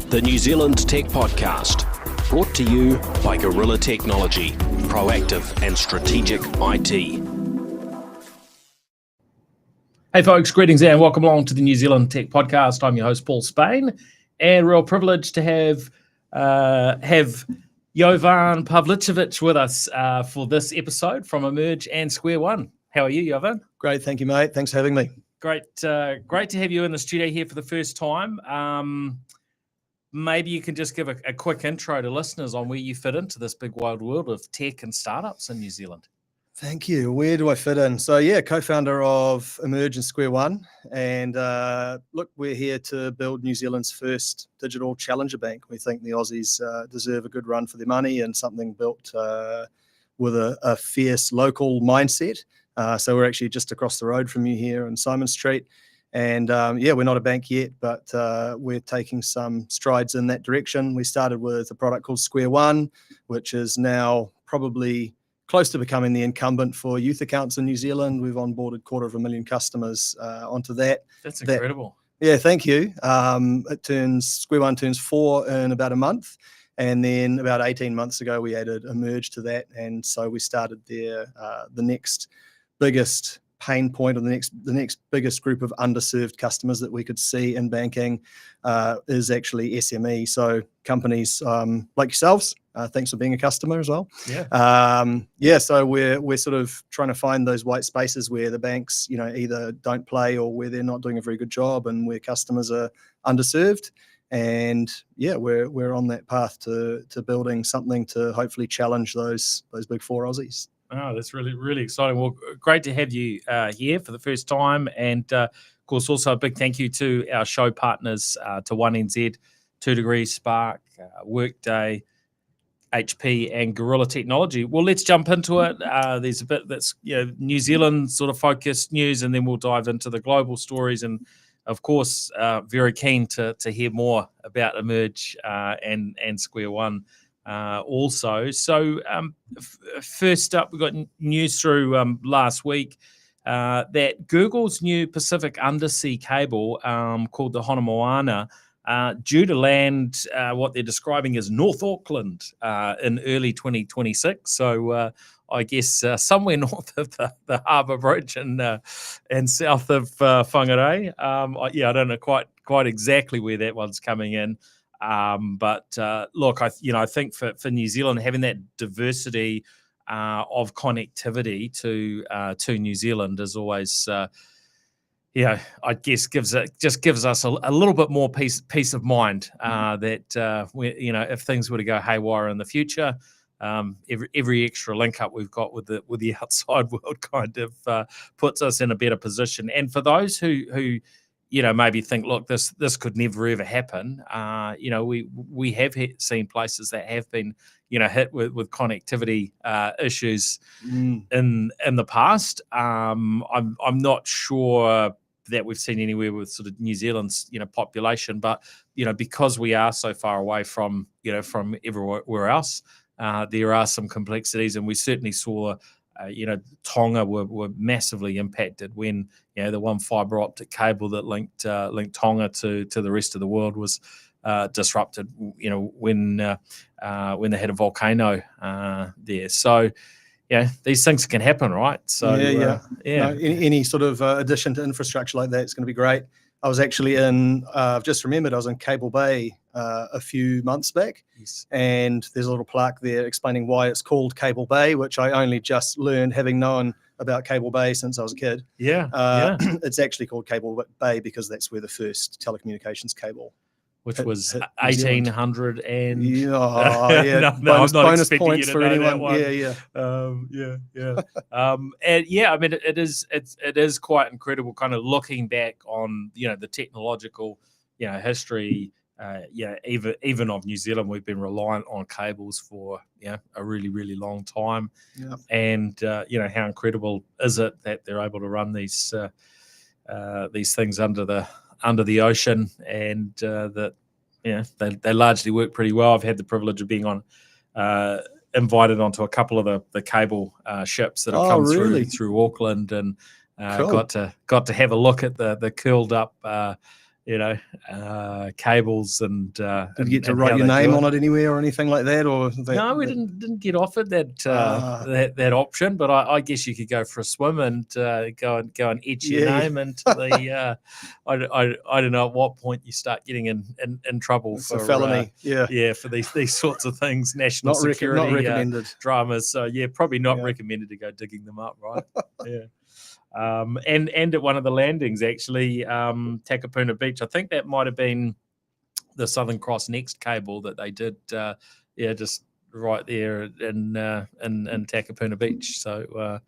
the New Zealand Tech Podcast, brought to you by Gorilla Technology, proactive and strategic IT. Hey folks, greetings and welcome along to the New Zealand Tech Podcast. I'm your host, Paul Spain, and real privilege to have Jovan Pavlicevic with us for this episode from Emerge and Square One. How are you, Jovan? Great, thank you, mate. Thanks for having me. Great to have you in the studio here for the first time. Maybe you can just give a quick intro to listeners on where you fit into this big wide world of tech and startups in New Zealand. Thank you. Where do I fit in? So yeah, co-founder of Emerge and Square One. And look, we're here to build New Zealand's first digital challenger bank. We think the Aussies deserve a good run for their money and something built with a fierce local mindset. So we're actually just across the road from you here on Simon Street. And yeah, we're not a bank yet, but we're taking some strides in that direction. We started with a product called Square One, which is now probably close to becoming the incumbent for youth accounts in New Zealand. We've onboarded 250,000 customers onto that. That's incredible. Yeah, thank you. Square One turns 4 in about a month. And then about 18 months ago, we added Emerge to that. And so we started there. The next biggest pain point, or the next biggest group of underserved customers that we could see in banking is actually SME. So companies like yourselves, thanks for being a customer as well. Yeah. So we're sort of trying to find those white spaces where the banks, either don't play or where they're not doing a very good job, and where customers are underserved. And yeah, we're on that path to building something to hopefully challenge those big four Aussies. Oh, that's really, really exciting. Well, great to have you here for the first time. And, of course, also a big thank you to our show partners, to 1NZ, 2 Degrees, Spark, Workday, HP, and Gorilla Technology. Well, let's jump into it. There's a bit that's New Zealand sort of focused news, and then we'll dive into the global stories. And, of course, very keen to hear more about Emerge and Square One. Also, so first up, we got news through last week that Google's new Pacific undersea cable called the Honomoana due to land what they're describing as North Auckland in early 2026. So I guess somewhere north of the Harbour Bridge and south of Whangarei. I don't know quite exactly where that one's coming in. But look, I think for New Zealand, having that diversity of connectivity to New Zealand is always, I guess gives us a little bit more peace of mind that if things were to go haywire in the future, every extra link up we've got with the outside world kind of puts us in a better position. And for those who maybe think, look, this could never ever happen. We have seen places that have been, hit with connectivity issues in the past. I'm not sure that we've seen anywhere with sort of New Zealand's population, but because we are so far away from everywhere else, there are some complexities, and we certainly saw. Tonga were massively impacted when the one fibre optic cable that linked Tonga to the rest of the world was disrupted. When they had a volcano there. So these things can happen, right? So No, any sort of addition to infrastructure like that is going to be great. I was actually I've just remembered I was in Cable Bay a few months back. Yes. And there's a little plaque there explaining why it's called Cable Bay, which I only just learned, having known about Cable Bay since I was a kid. It's actually called Cable Bay because that's where the first telecommunications cable, which was 1800 and bonus points for anyone. And I mean it is quite incredible, kind of looking back on the technological history. Even of New Zealand, we've been reliant on cables for a really, really long time. And how incredible is it that they're able to run these things under the ocean, and that they largely work pretty well. I've had the privilege of being invited onto a couple of the cable ships that have come through Auckland, and cool. got to have a look at the curled up cables and. Did you get to write your name on it anywhere or anything like that? Or no, we didn't get offered that that option. But I guess you could go for a swim and go and etch your name into the. I don't know at what point you start getting in trouble it's for a felony. for these sorts of things, national not security not recommended dramas. So probably not recommended to go digging them up, right? And at one of the landings, actually, Takapuna Beach. I think that might have been the Southern Cross Next cable that they did. Just right there in Takapuna Beach. So,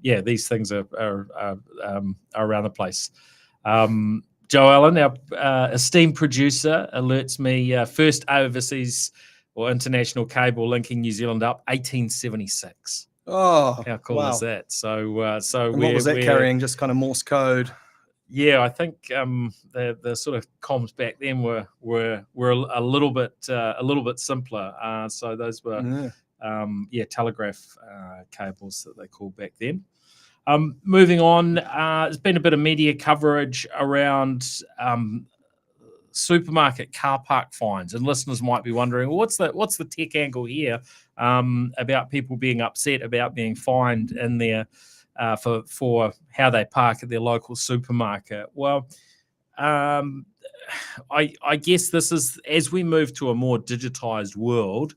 these things are around the place. Joe Allen, our esteemed producer, alerts me first overseas or international cable linking New Zealand up 1876. Oh, how cool is that? So and what was that carrying? Just kind of Morse code. Yeah, I think the sort of comms back then were a little bit simpler. So those were telegraph cables that they called back then. Moving on, there's been a bit of media coverage around supermarket car park fines, and listeners might be wondering, well, what's the tech angle here about people being upset about being fined in there for how they park at their local supermarket? Well, I guess this is, as we move to a more digitized world,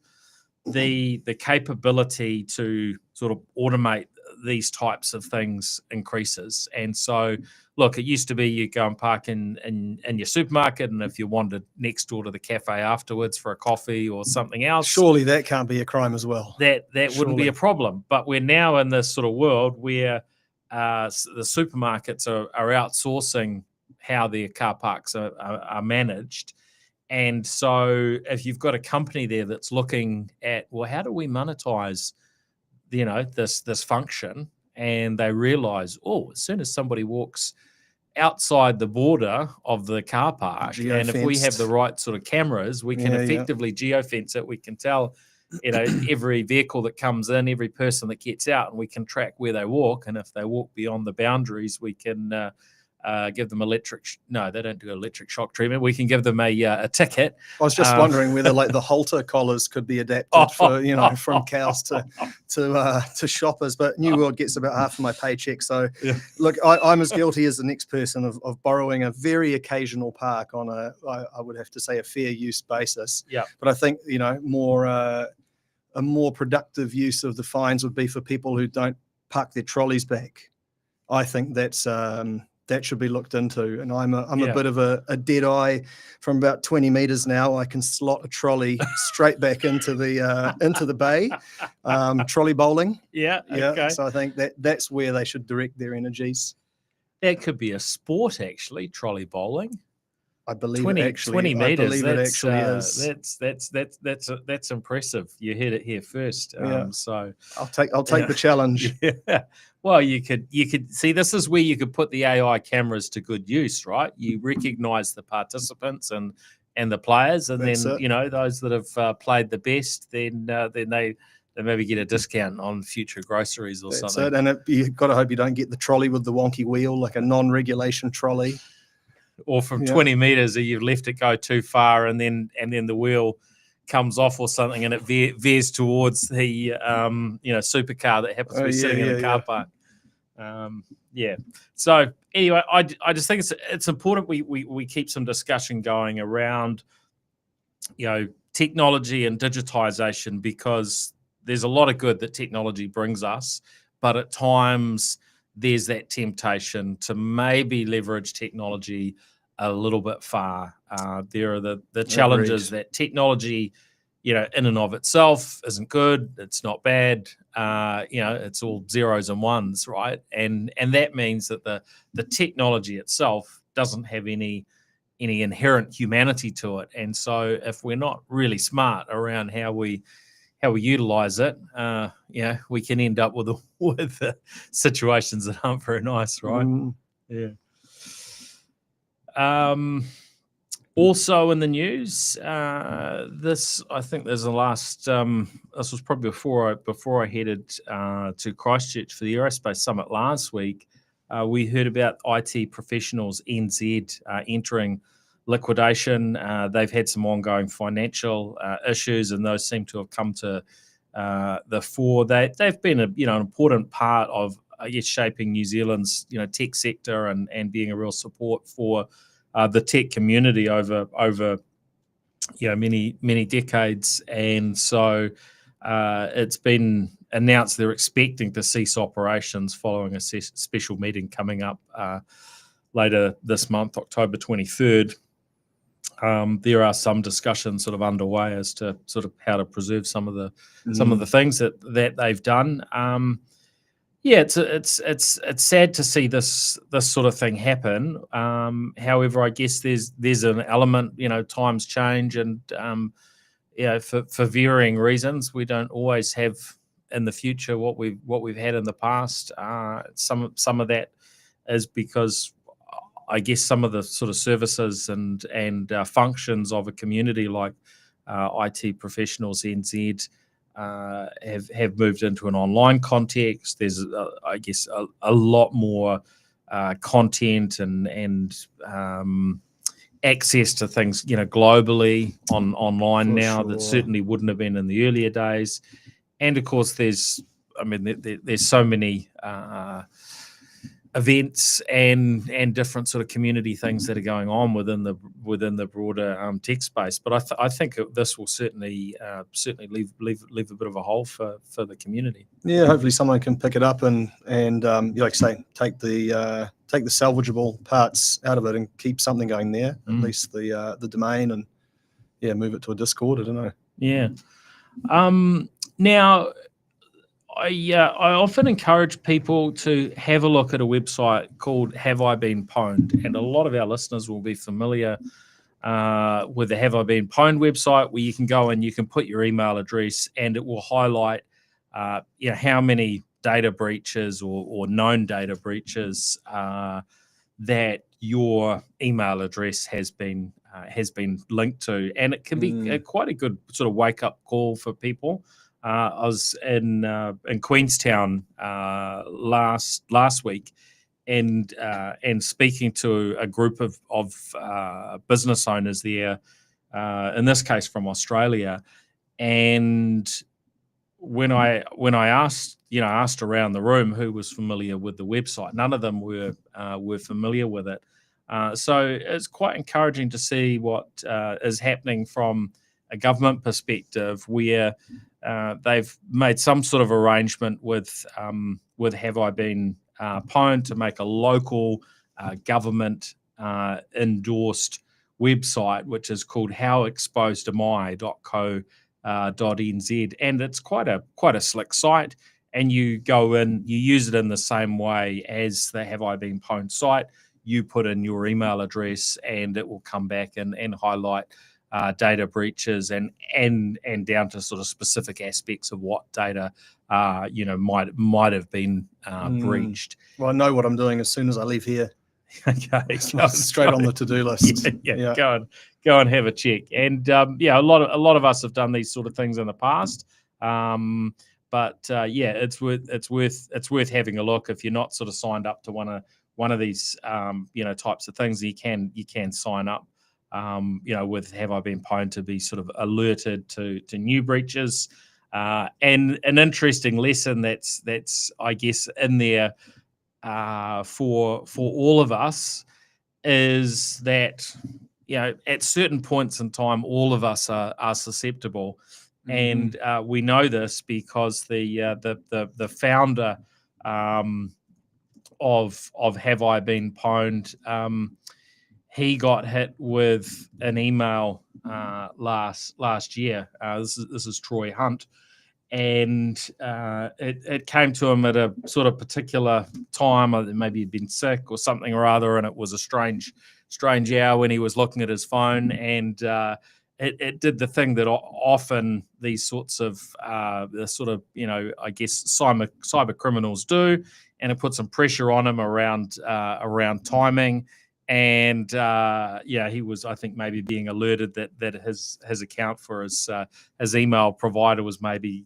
the capability to sort of automate these types of things increases. And so, look, it used to be you go and park in your supermarket, and if you wandered next door to the cafe afterwards for a coffee or something else, surely that can't be a crime as well. That wouldn't be a problem. But we're now in this sort of world where the supermarkets are outsourcing how their car parks are managed. And so if you've got a company there that's looking at, well, how do we monetize this function, and they realize, as soon as somebody walks outside the border of the car park, and if we have the right sort of cameras, we can effectively geofence it. We can tell every vehicle that comes in, every person that gets out, and we can track where they walk. And if they walk beyond the boundaries, we can give them no, they don't do electric shock treatment. We can give them a ticket. I was just wondering whether like the halter collars could be adapted for, from cows to shoppers, but New World gets about half of my paycheck. So look, I'm as guilty as the next person of borrowing a very occasional park on I would have to say a fair use basis. Yeah. But I think, a more productive use of the fines would be for people who don't park their trolleys back. I think that's, that should be looked into. And I'm a bit of a dead eye. From about 20 meters now, I can slot a trolley straight back into the bay. Trolley bowling. Yeah. Okay. So I think that's where they should direct their energies. That could be a sport, actually, trolley bowling. I believe 20 meters. It actually is. That's impressive. You heard it here first. So I'll take the challenge. Yeah. Well, you could see, this is where you could put the AI cameras to good use, right? You recognize the participants and the players, and then those that have played the best, then they maybe get a discount on future groceries or something. That's it. And you've got to hope you don't get the trolley with the wonky wheel, like a non-regulation trolley. Or from 20 meters, you've left it go too far, and then the wheel comes off or something, and it veers towards the supercar that happens to be sitting in the car park. So anyway, I just think it's important we keep some discussion going around technology and digitization, because there's a lot of good that technology brings us, but at times there's that temptation to maybe leverage technology a little bit far. There are the challenges that technology, in and of itself isn't good. It's not bad. It's all zeros and ones, right? And that means that the technology itself doesn't have any inherent humanity to it. And so if we're not really smart around how we utilize it, we can end up with situations that aren't very nice, right? Yeah. Also in the news, I think there's the last. This was probably before I headed to Christchurch for the Aerospace Summit last week. we heard about IT Professionals NZ entering liquidation. They've had some ongoing financial issues, and those seem to have come to the fore. They've been an important part of, I guess, shaping New Zealand's tech sector and being a real support for the tech community over many decades. And so it's been announced they're expecting to cease operations following a special meeting coming up later this month, October 23rd. There are some discussions sort of underway as to sort of how to preserve some of the things that they've done. It's sad to see this sort of thing happen. However, I guess there's an element, times change, and for varying reasons, we don't always have in the future what we've had in the past. Some of that is because I guess some of the sort of services and functions of a community like IT Professionals NZ have moved into an online context. There's, I guess, a lot more content and access to things, globally online For now sure. that certainly wouldn't have been in the earlier days. And of course, there's so many events and different sort of community things that are going on within the broader tech space. But I think this will certainly leave a bit of a hole for the community. Yeah, hopefully someone can pick it up and like I say, take the salvageable parts out of it and keep something going there, at least the domain, and move it to a Discord. I don't know. Yeah. Now, I often encourage people to have a look at a website called Have I Been Pwned? And a lot of our listeners will be familiar with the Have I Been Pwned website, where you can go and you can put your email address and it will highlight how many data breaches or known data breaches that your email address has been linked to. And it can be quite a good sort of wake-up call for people. I was in Queenstown last week, and speaking to a group of business owners there, in this case from Australia, and when I asked around the room who was familiar with the website, none of them were familiar with it. So it's quite encouraging to see what is happening from a government perspective, where they've made some sort of arrangement with Have I Been Pwned to make a local government endorsed website, which is called howexposedami.co.nz, and it's quite a slick site. And you go in, you use it in the same way as the Have I Been Pwned site. You put in your email address, and it will come back and highlight data breaches and down to sort of specific aspects of what data might have been breached. Well, I know what I'm doing as soon as I leave here. Okay, straight on the to-do list. Yeah. Go and have a check. And a lot of us have done these sort of things in the past. But it's worth having a look. If you're not sort of signed up to one of these types of things, you can sign up. With Have I Been Pwned to be sort of alerted to new breaches. And an interesting lesson that's I guess in there for all of us is that at certain points in time, all of us are susceptible, and we know this because the founder of Have I Been Pwned, he got hit with an email last year. This is Troy Hunt, and it came to him at a sort of particular time. Maybe he'd been sick or something or other, and it was a strange hour when he was looking at his phone, and it did the thing that often these sorts of I guess cyber criminals do, and it put some pressure on him around timing. and he was, I think, maybe being alerted that his account for his email provider was maybe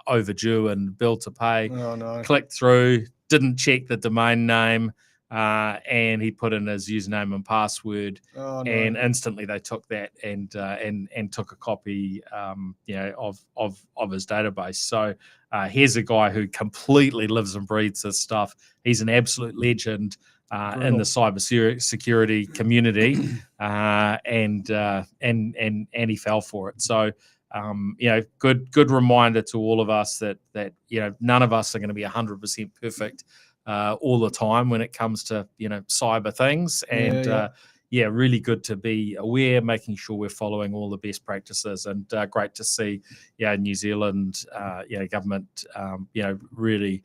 overdue and bill to pay. Oh no! Clicked through, didn't check the domain name, and he put in his username and password, Oh no! and instantly they took that and took a copy, of his database. So here's a guy who completely lives and breathes this stuff. He's an absolute legend in the cyber security community, and he fell for it. So, good reminder to all of us that none of us are going to be 100% perfect all the time when it comes to cyber things, and really good to be aware, making sure we're following all the best practices, and great to see New Zealand government really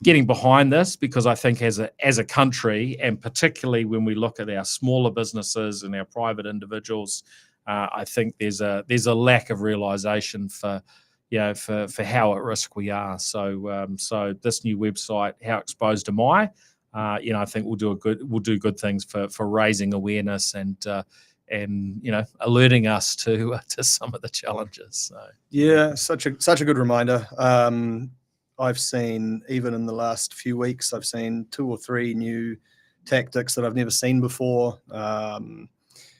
getting behind this, because I think as a country, and particularly when we look at our smaller businesses and our private individuals, I think there's a lack of realization for how at risk we are. So this new website, How Exposed Am I? I think we'll do good things for raising awareness and alerting us to some of the challenges. So yeah, such a good reminder. I've seen, even in the last few weeks, I've seen 2 or 3 new tactics that I've never seen before.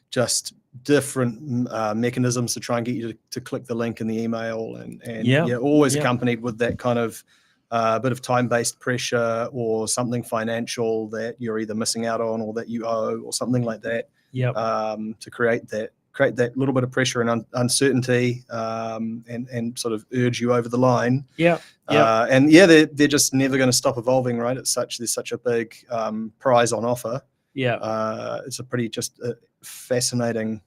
Just different mechanisms to try and get you to click the link in the email, and always accompanied with that kind of bit of time-based pressure or something financial that you're either missing out on or that you owe or something like that. To create that little bit of pressure and uncertainty, and sort of urge you over the line. They're just never going to stop evolving, right? There's such a big prize on offer. It's a pretty fascinating,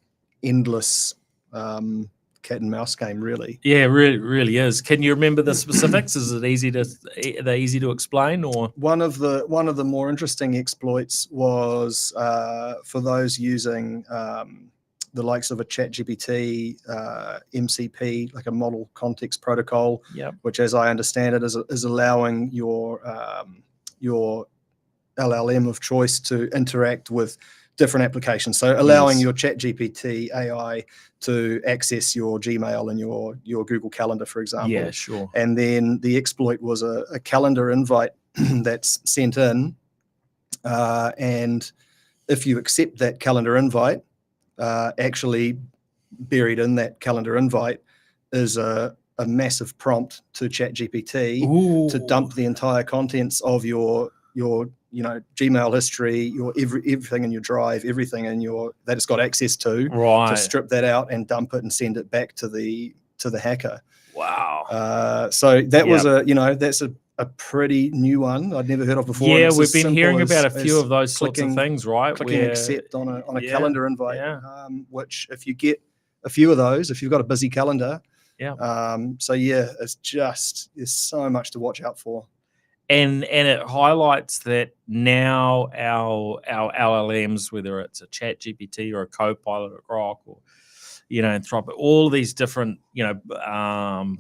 endless cat and mouse game, really. Yeah, really is. Can you remember the specifics? Is it easy to explain? Or one of the more interesting exploits was for those using the likes of a ChatGPT, MCP, like a model context protocol, which, as I understand it, is allowing your LLM of choice to interact with different applications. So allowing your ChatGPT AI to access your Gmail and your Google Calendar, for example. Yeah, sure. And then the exploit was a calendar invite that's sent in, and if you accept that calendar invite, actually buried in that calendar invite is a massive prompt to ChatGPT to dump the entire contents of your Gmail history, your everything in your drive, everything in that it's got access to strip that out and dump it and send it back to the hacker. Wow. So that was that's a pretty new one I'd never heard of before. Yeah, we've been hearing about a few of those sorts of things, right? Clicking accept on a calendar invite, which, if you get a few of those, if you've got a busy calendar, there's so much to watch out for. And it highlights that now our LLMs, whether it's a ChatGPT or a Copilot or Grok or Anthropic, all these different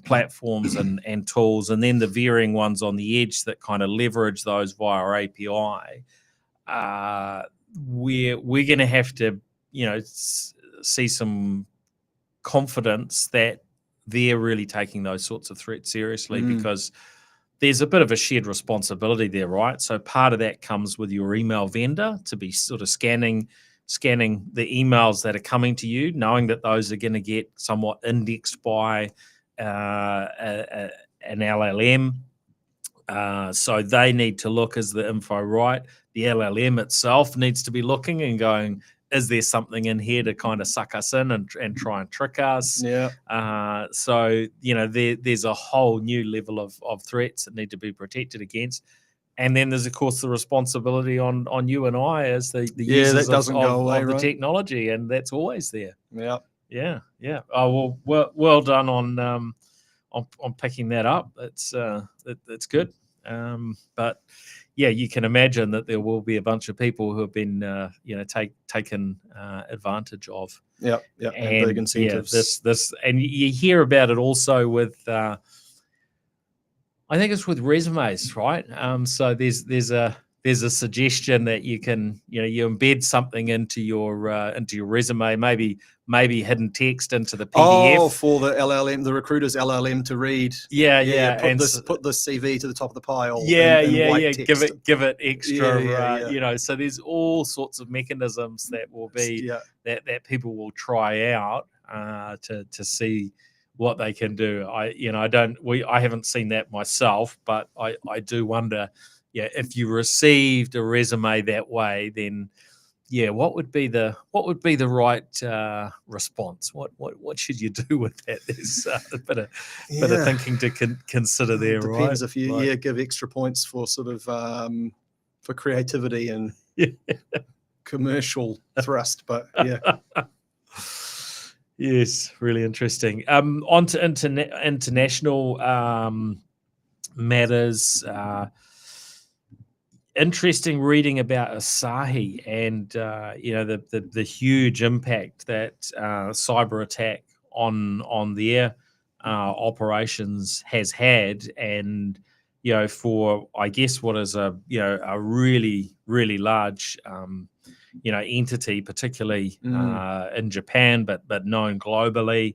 platforms and tools, and then the varying ones on the edge that kind of leverage those via our API. We're going to have to see some confidence that they're really taking those sorts of threats seriously, because there's a bit of a shared responsibility there, right? So part of that comes with your email vendor to be sort of scanning the emails that are coming to you, knowing that those are going to get somewhat indexed by an LLM. So they need to look, is the info right? The LLM itself needs to be looking and going, is there something in here to kind of suck us in and try and trick us? So there's a whole new level of threats that need to be protected against. And then there's, of course, the responsibility on you and I as the users of the technology, and that's always there. Yeah. Oh, well done on picking that up. It's good. But yeah, you can imagine that there will be a bunch of people who have been taken advantage of. And big incentives. This and you hear about it also with. I think it's with resumes, right? So there's a there's a suggestion that you can, you embed something into your resume, maybe hidden text into the PDF. Oh, for the LLM, the recruiter's LLM to read. Yeah. Put the CV to the top of the pile. Yeah. White text. Give it extra. Yeah. So there's all sorts of mechanisms that will be that people will try out to see what they can do. I haven't seen that myself, but I do wonder, if you received a resume that way, then what would be the right response? What should you do with that? There's a bit of thinking to consider there. Depends right? if you give extra points for sort of for creativity and commercial thrust, but yeah. Yes, really interesting. On to international matters. Interesting reading about Asahi and the huge impact that cyber attack on their operations has had, and for, I guess, what is a really large entity, particularly in Japan, but known globally.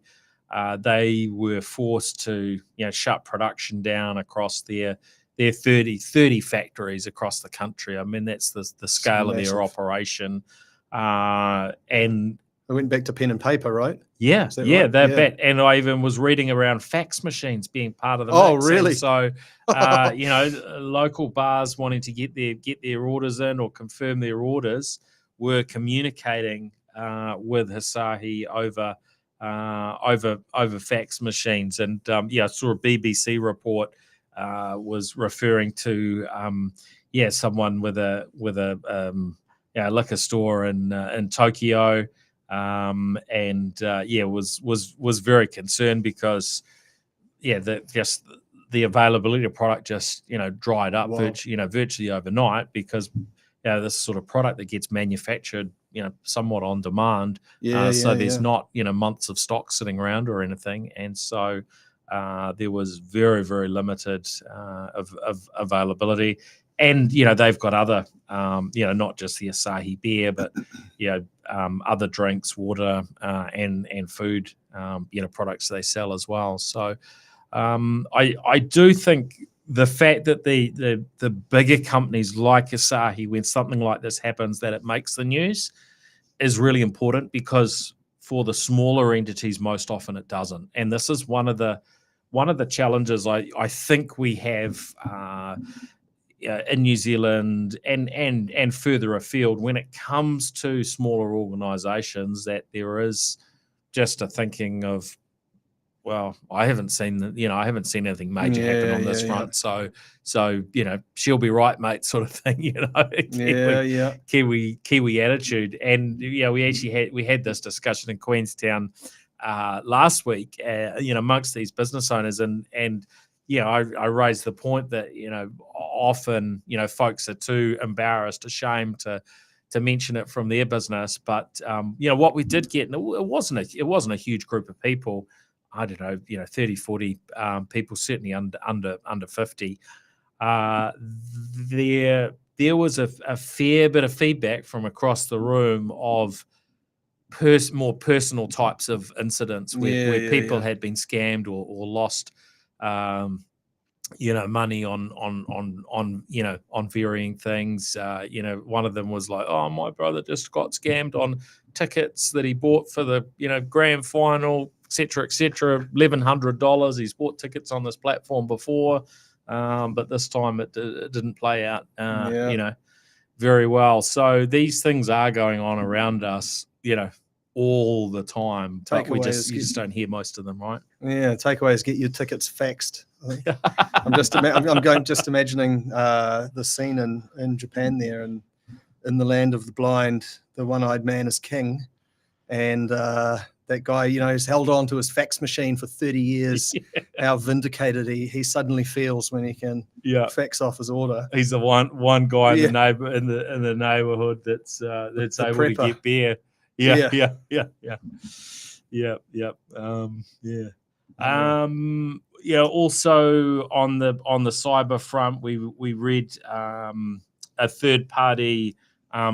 They were forced to shut production down across their 30 factories across the country. I mean, that's the scale of their operation. And they went back to pen and paper, right? Yeah, right? they're back. And I even was reading around fax machines being part of the mix. Oh, really? And so, local bars wanting to get their orders in or confirm their orders were communicating with Asahi over fax machines. And I saw a BBC report was referring to someone with a liquor store in Tokyo, was very concerned because the availability of product just dried up. Wow. virtually overnight, because this sort of product that gets manufactured somewhat on demand. So there's not months of stock sitting around or anything, and so there was very, very limited of availability. And they've got other not just the Asahi beer, but other drinks, water, and food products they sell as well. So I do think the fact that the bigger companies like Asahi, when something like this happens, that it makes the news, is really important, because for the smaller entities, most often it doesn't. And this is one of the challenges I think we have in New Zealand and further afield when it comes to smaller organisations, that there is just a thinking of, well, I haven't seen anything major happen on this front. So she'll be right, mate, sort of thing. Kiwi attitude. And we had this discussion in Queenstown last week, amongst these business owners, and I raised the point that often folks are too embarrassed, ashamed to mention it from their business. But what we did get, and it wasn't a huge group of people. I don't know, 30, 40 people, certainly under 50. There was a fair bit of feedback from across the room of more personal types of incidents where people had been scammed or lost money on varying things. One of them was like, oh, my brother just got scammed on tickets that he bought for the grand final, etc., $1,100. He's bought tickets on this platform before, but this time it didn't play out very well. So these things are going on around us all the time, but you just don't hear most of them, right? Takeaway is get your tickets faxed. I'm just imagining the scene in Japan there, and in the land of the blind, the one-eyed man is king, and that guy, has held on to his fax machine for 30 years. How vindicated he suddenly feels when he can fax off his order. He's the one guy in the neighborhood that's able to get beer. Also on the cyber front, we read a third-party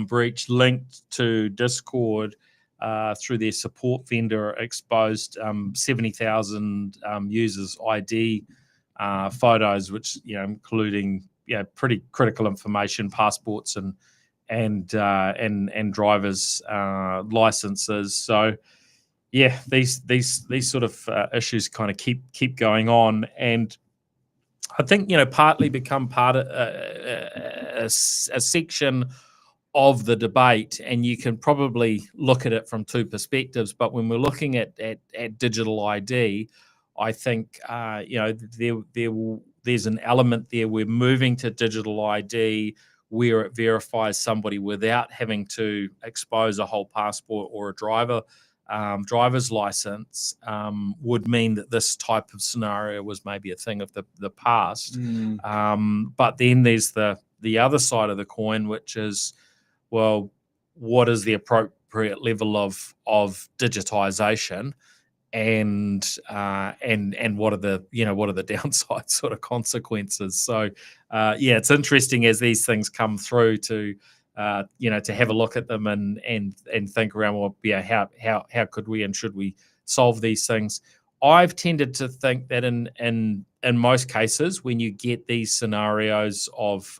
breach linked to Discord through their support vendor exposed 70,000 users' ID photos, which including pretty critical information, passports and drivers' licenses. So these sort of issues kind of keep going on, and I think partly become part of a section of the debate, and you can probably look at it from two perspectives. But when we're looking at digital ID, I think there's an element there. We're moving to digital ID where it verifies somebody without having to expose a whole passport or a driver's license, would mean that this type of scenario was maybe a thing of the past. But then there's the other side of the coin, which is, well, what is the appropriate level of digitization, and what are the downside sort of consequences? So it's interesting as these things come through to have a look at them and think around, well, how could we and should we solve these things? I've tended to think that in most cases, when you get these scenarios of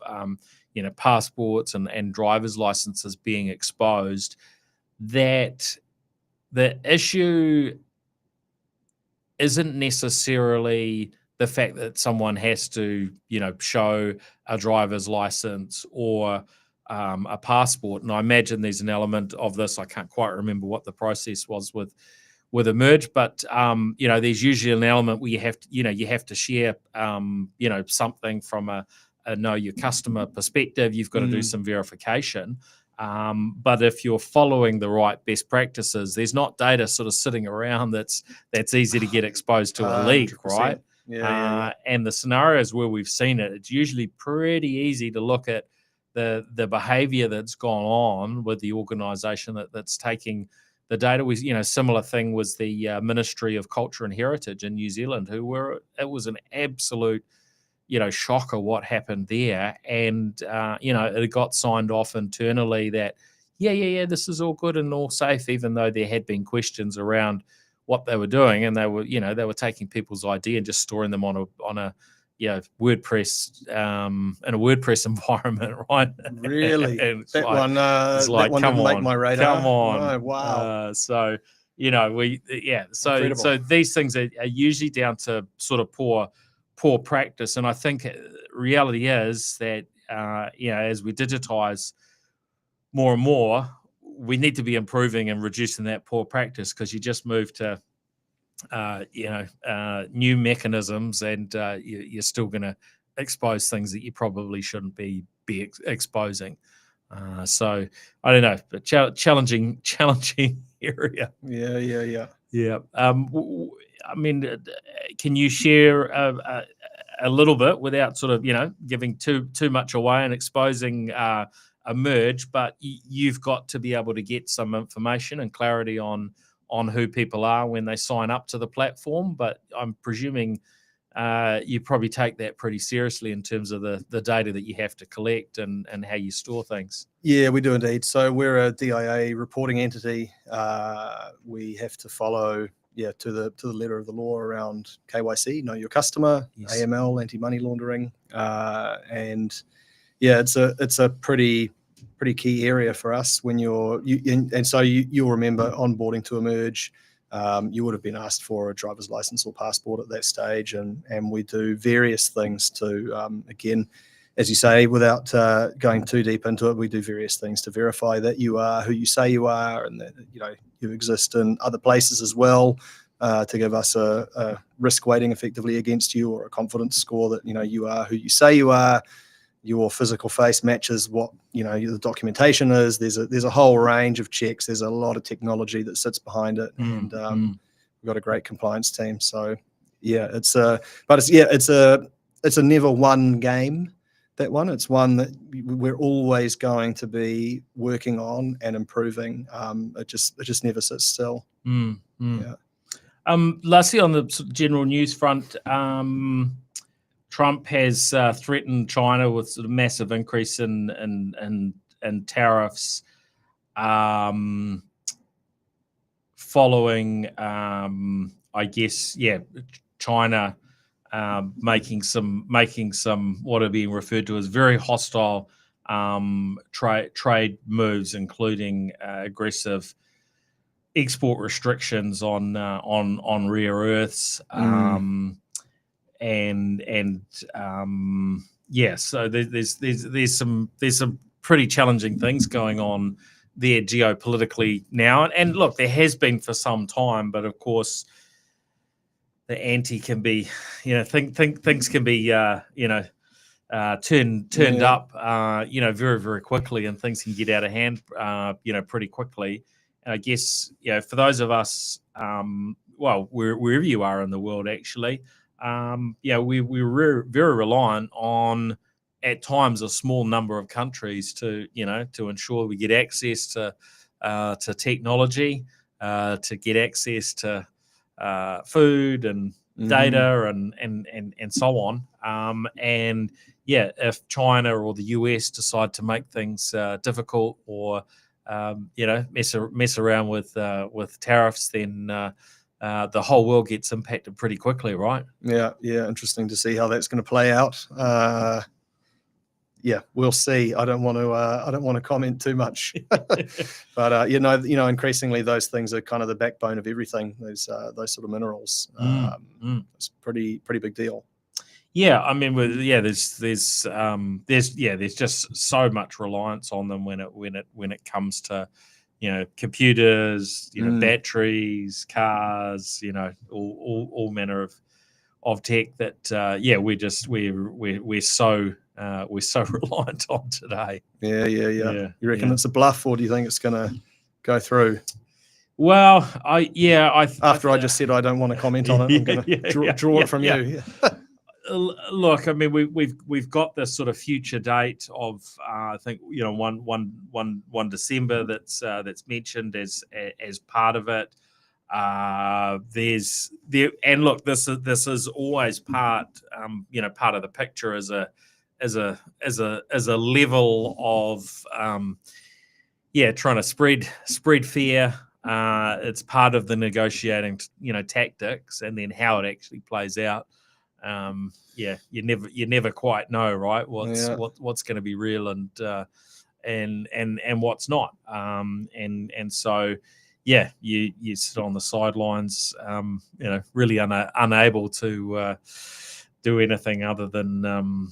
passports and driver's licenses being exposed, that the issue isn't necessarily the fact that someone has to, show a driver's license or a passport. And I imagine there's an element of this. I can't quite remember what the process was with Emerge, but there's usually an element where you have to share something from a know your customer perspective. You've got to do some verification. But if you're following the right best practices, there's not data sort of sitting around that's easy to get exposed to a leak, 100%. Right? Yeah. And the scenarios where we've seen it, it's usually pretty easy to look at the behavior that's gone on with the organization that's taking the data. Similar thing was the Ministry of Culture and Heritage in New Zealand, it was an absolute shocker what happened there, and it got signed off internally that this is all good and all safe, even though there had been questions around what they were doing, and they were taking people's ID and just storing them on a WordPress in a WordPress environment, right? Really, that one didn't make my radar. Come on, oh, wow. So these things are usually down to sort of poor practice, and I think reality is that as we digitize more and more, we need to be improving and reducing that poor practice, because you just move to new mechanisms, and you're still going to expose things that you probably shouldn't be exposing. So I don't know, but challenging area. Yeah. I mean, can you share a little bit without sort of giving too much away and exposing Emerge? But you've got to be able to get some information and clarity on who people are when they sign up to the platform. But I'm presuming you probably take that pretty seriously in terms of the data that you have to collect and how you store things. Yeah, we do indeed. So we're a DIA reporting entity. We have to follow to the letter of the law around KYC, know your customer, yes. AML, anti-money laundering, and it's a pretty key area for us when you'll remember onboarding to Emerge. You would have been asked for a driver's license or passport at that stage, and we do various things to again, as you say, without going too deep into it, we do various things to verify that you are who you say you are, and that you exist in other places as well, to give us a risk weighting effectively against you, or a confidence score that you are who you say you are. Your physical face matches what the documentation is. There's a whole range of checks. There's a lot of technology that sits behind it, and we've got a great compliance team. So it's a never one game. That one, it's one that we're always going to be working on and improving. It just never sits still. Yeah. Lastly, on the general news front, Trump has threatened China with sort of massive increase in tariffs, following, I guess, China making some what are being referred to as very hostile trade moves, including aggressive export restrictions on rare earths. So there's some pretty challenging things going on there geopolitically now, and look, there has been for some time, but of course the ante can be, things can be turned up very, very quickly, and things can get out of hand pretty quickly. And I guess for those of us, wherever you are in the world, actually, we're very reliant on, at times, a small number of countries to ensure we get access to technology, to get access to food and data and so on. If China or the US decide to make things difficult, or mess around with tariffs, then the whole world gets impacted pretty quickly, right? Yeah. Interesting to see how that's going to play out. We'll see. I don't want to comment too much, but increasingly those things are kind of the backbone of everything. Those sort of minerals. It's pretty big deal. Yeah, I mean, there's just so much reliance on them when it comes to computers, batteries, cars, all manner of tech that we're so reliant on today. Yeah. You reckon it's a bluff, or do you think it's going to go through? Well, I just said I don't want to comment on it, I'm going to draw it from you. Look, I mean, we've got this sort of future date of I think 1 December that's mentioned as part of it. And look, this is always part of the picture as a level of trying to spread fear. It's part of the negotiating tactics, and then how it actually plays out. You never quite know, right? What's going to be real and what's not. So you sit on the sidelines, really unable to do anything other than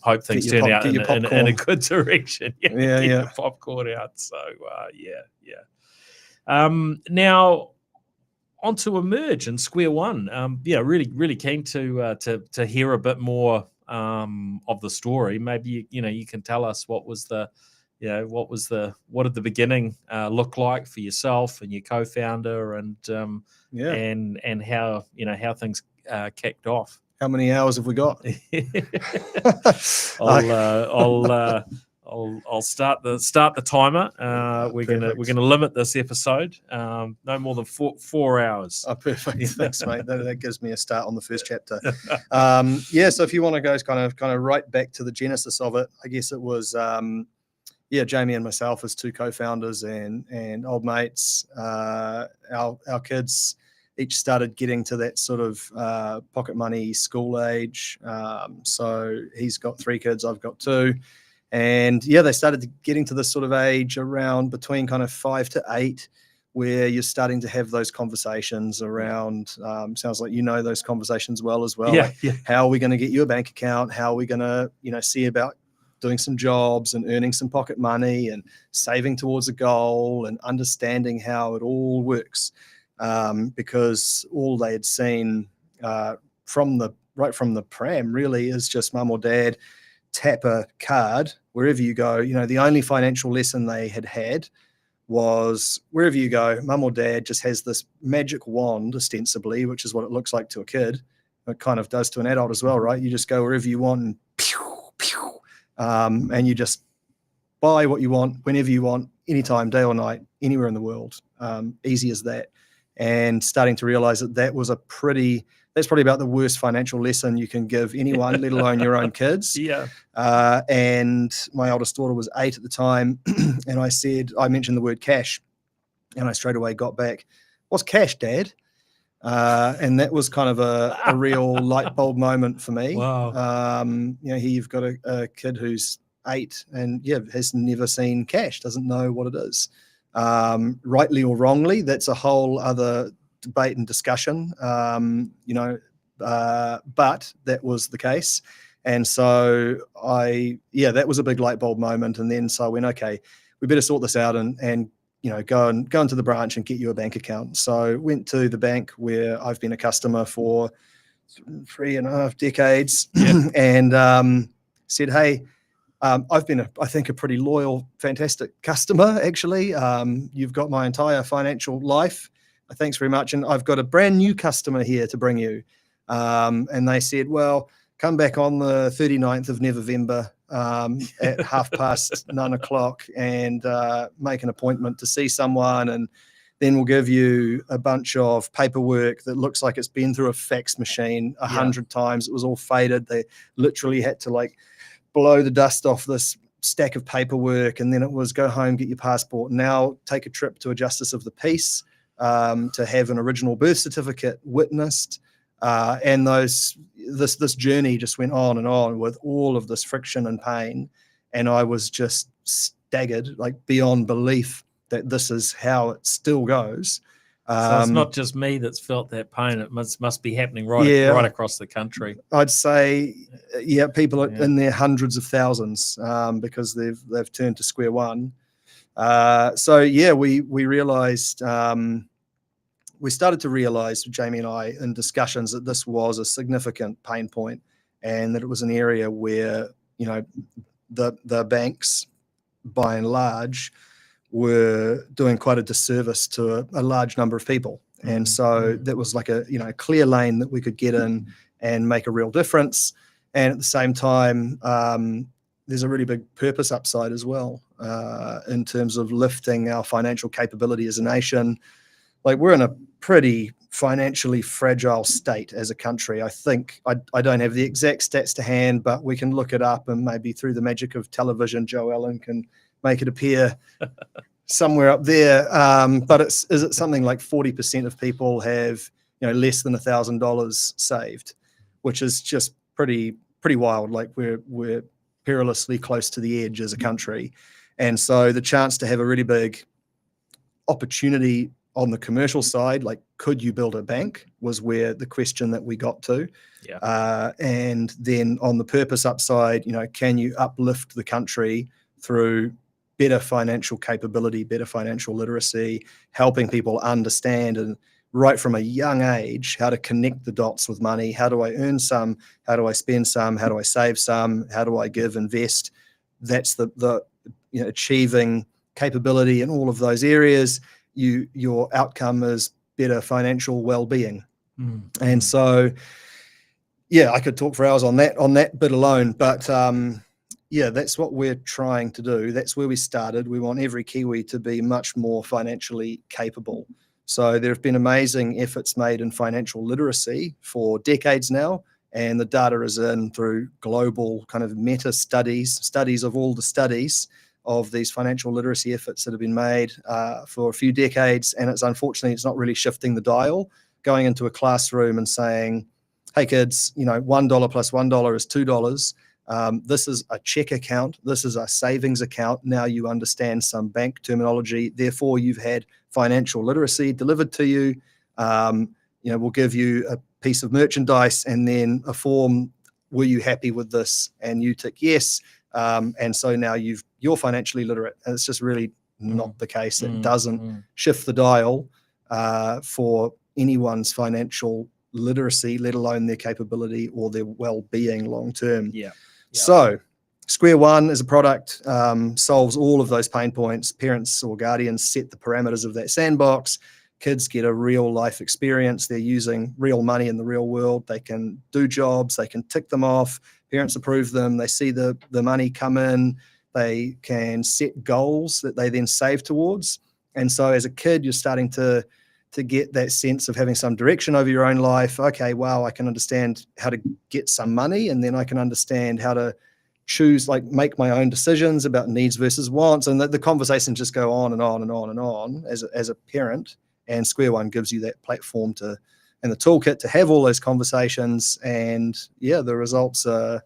hope things turn out in a good direction. Get your popcorn out. So now, onto Emerge and Square One. Really keen to hear a bit more of the story. Maybe you can tell us what did the beginning look like for yourself and your co-founder, and how things kicked off. How many hours have we got? I'll start the timer. We're gonna limit this episode no more than 4 hours. Oh, perfect. Thanks, mate. That gives me a start on the first chapter. So if you want to go kind of right back to the genesis of it, I guess it was Jamie and myself as two co-founders and old mates. Our kids each started getting to that sort of pocket money school age. So he's got 3 kids, I've got 2. And they started getting to this sort of age around between kind of 5 to 8, where you're starting to have those conversations around, sounds like those conversations well as well. How are we going to get you a bank account? How are we going to, see about doing some jobs and earning some pocket money and saving towards a goal and understanding how it all works? Because all they had seen from the pram really is just mum or dad tap a card wherever you go. The only financial lesson they had was wherever you go, mum or dad just has this magic wand, ostensibly, which is what it looks like to a kid. It kind of does to an adult as well, right? You just go wherever you want and pew, pew, and you just buy what you want, whenever you want, anytime, day or night, anywhere in the world. Easy as that. And starting to realize that that's probably about the worst financial lesson you can give anyone, let alone your own kids. Yeah. And my oldest daughter was 8 at the time, and I mentioned the word cash, and I straight away got back, "What's cash, Dad?" And that was kind of a real light bulb moment for me. Wow. Here you've got a kid who's 8 and has never seen cash, doesn't know what it is. Rightly or wrongly, that's a whole other debate and discussion, but that was the case. And so that was a big light bulb moment. And then so I went, okay, we better sort this out and go into the branch and get you a bank account. So went to the bank where I've been a customer for 3.5 decades, and said, "Hey, I've been I think a pretty loyal, fantastic customer. Actually, you've got my entire financial life. Thanks very much. And I've got a brand new customer here to bring you." And they said, "Well, come back on the 39th of November at 9:30 and make an appointment to see someone, and then we'll give you a bunch of paperwork that looks like it's been through a fax machine 100 times. It was all faded. They literally had to blow the dust off this stack of paperwork, and then it was go home, get your passport, now take a trip to a justice of the peace to have an original birth certificate witnessed." And this journey just went on and on with all of this friction and pain, and I was just staggered, beyond belief, that this is how it still goes. So it's not just me that's felt that pain; it must be happening right across the country. I'd say, people are in their hundreds of thousands because they've turned to square one. We realised. We started to realize, Jamie and I, in discussions, that this was a significant pain point, and that it was an area where, the banks, by and large, were doing quite a disservice to a large number of people. And so that was like a clear lane that we could get in and make a real difference. And at the same time, there's a really big purpose upside as well in terms of lifting our financial capability as a nation. We're in a pretty financially fragile state as a country. I think I don't have the exact stats to hand, but we can look it up, and maybe through the magic of television, Joe Allen can make it appear somewhere up there. But is it something like 40% of people have less than $1,000 saved, which is just pretty wild. We're perilously close to the edge as a country, and so the chance to have a really big opportunity on the commercial side, could you build a bank, was where the question that we got to. And then on the purpose upside, can you uplift the country through better financial capability, better financial literacy, helping people understand, and right from a young age, how to connect the dots with money. How do I earn some? How do I spend some? How do I save some? How do I give, invest? That's the achieving capability in all of those areas. Your outcome is better financial well-being. And so, I could talk for hours on that bit alone, but that's what we're trying to do. That's where we started. We want every Kiwi to be much more financially capable. So there have been amazing efforts made in financial literacy for decades now, and the data is in through global kind of meta studies of all the studies of these financial literacy efforts that have been made for a few decades. And unfortunately, it's not really shifting the dial, going into a classroom and saying, "Hey kids, $1 plus $1 is $2. This is a check account. This is a savings account. Now you understand some bank terminology. Therefore, you've had financial literacy delivered to you. We'll give you a piece of merchandise and then a form. Were you happy with this?" And you tick yes. And so now you're financially literate. And it's just really not the case. It doesn't shift the dial for anyone's financial literacy, let alone their capability or their well-being long term. So Square One as a product solves all of those pain points. Parents or guardians set the parameters of that sandbox. Kids get a real life experience. They're using real money in the real world. They can do jobs. They can tick them off. Parents approve them. They see the money come in. They can set goals that they then save towards. And so as a kid, you're starting to to get that sense of having some direction over your own life. Okay, wow, I can understand how to get some money, and then I can understand how to choose, like make my own decisions about needs versus wants. And the conversations just go on and on and on and on as a parent. And Square One gives you that platform and the toolkit to have all those conversations. And yeah, the results are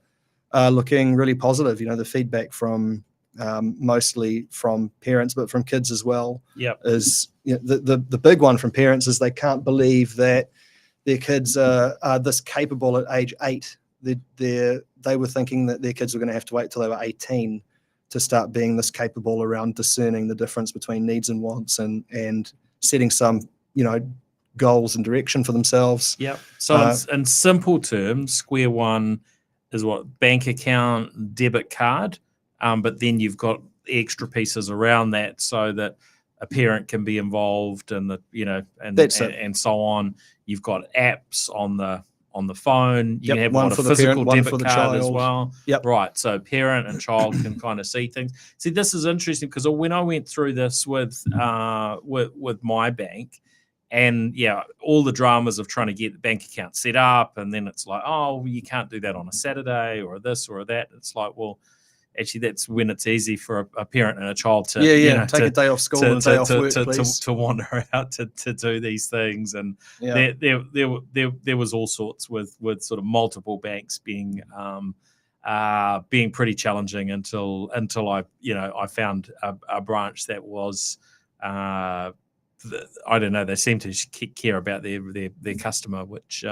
looking really positive. The feedback from mostly from parents, but from kids as well. Is the big one from parents is they can't believe that their kids are this capable at age 8. They were thinking that their kids were going to have to wait till they were 18 to start being this capable around discerning the difference between needs and wants and setting some goals and direction for themselves. So in simple terms, Square One is what? Bank account, debit card, but then you've got extra pieces around that so that a parent can be involved and and so on. You've got apps on the phone. You can have one a for the physical parent, one debit for the card as child. well. Right. So parent and child can kind of see things. See, this is interesting because when I went through this with my bank, and all the dramas of trying to get the bank account set up, and then it's like, oh, you can't do that on a Saturday or this or that. It's like, well, actually, that's when it's easy for a parent and a child to take a day off school and a day off work, please. To wander out to do these things. And there was all sorts with sort of multiple banks being pretty challenging until I found a branch that was I don't know, they seem to care about their customer, which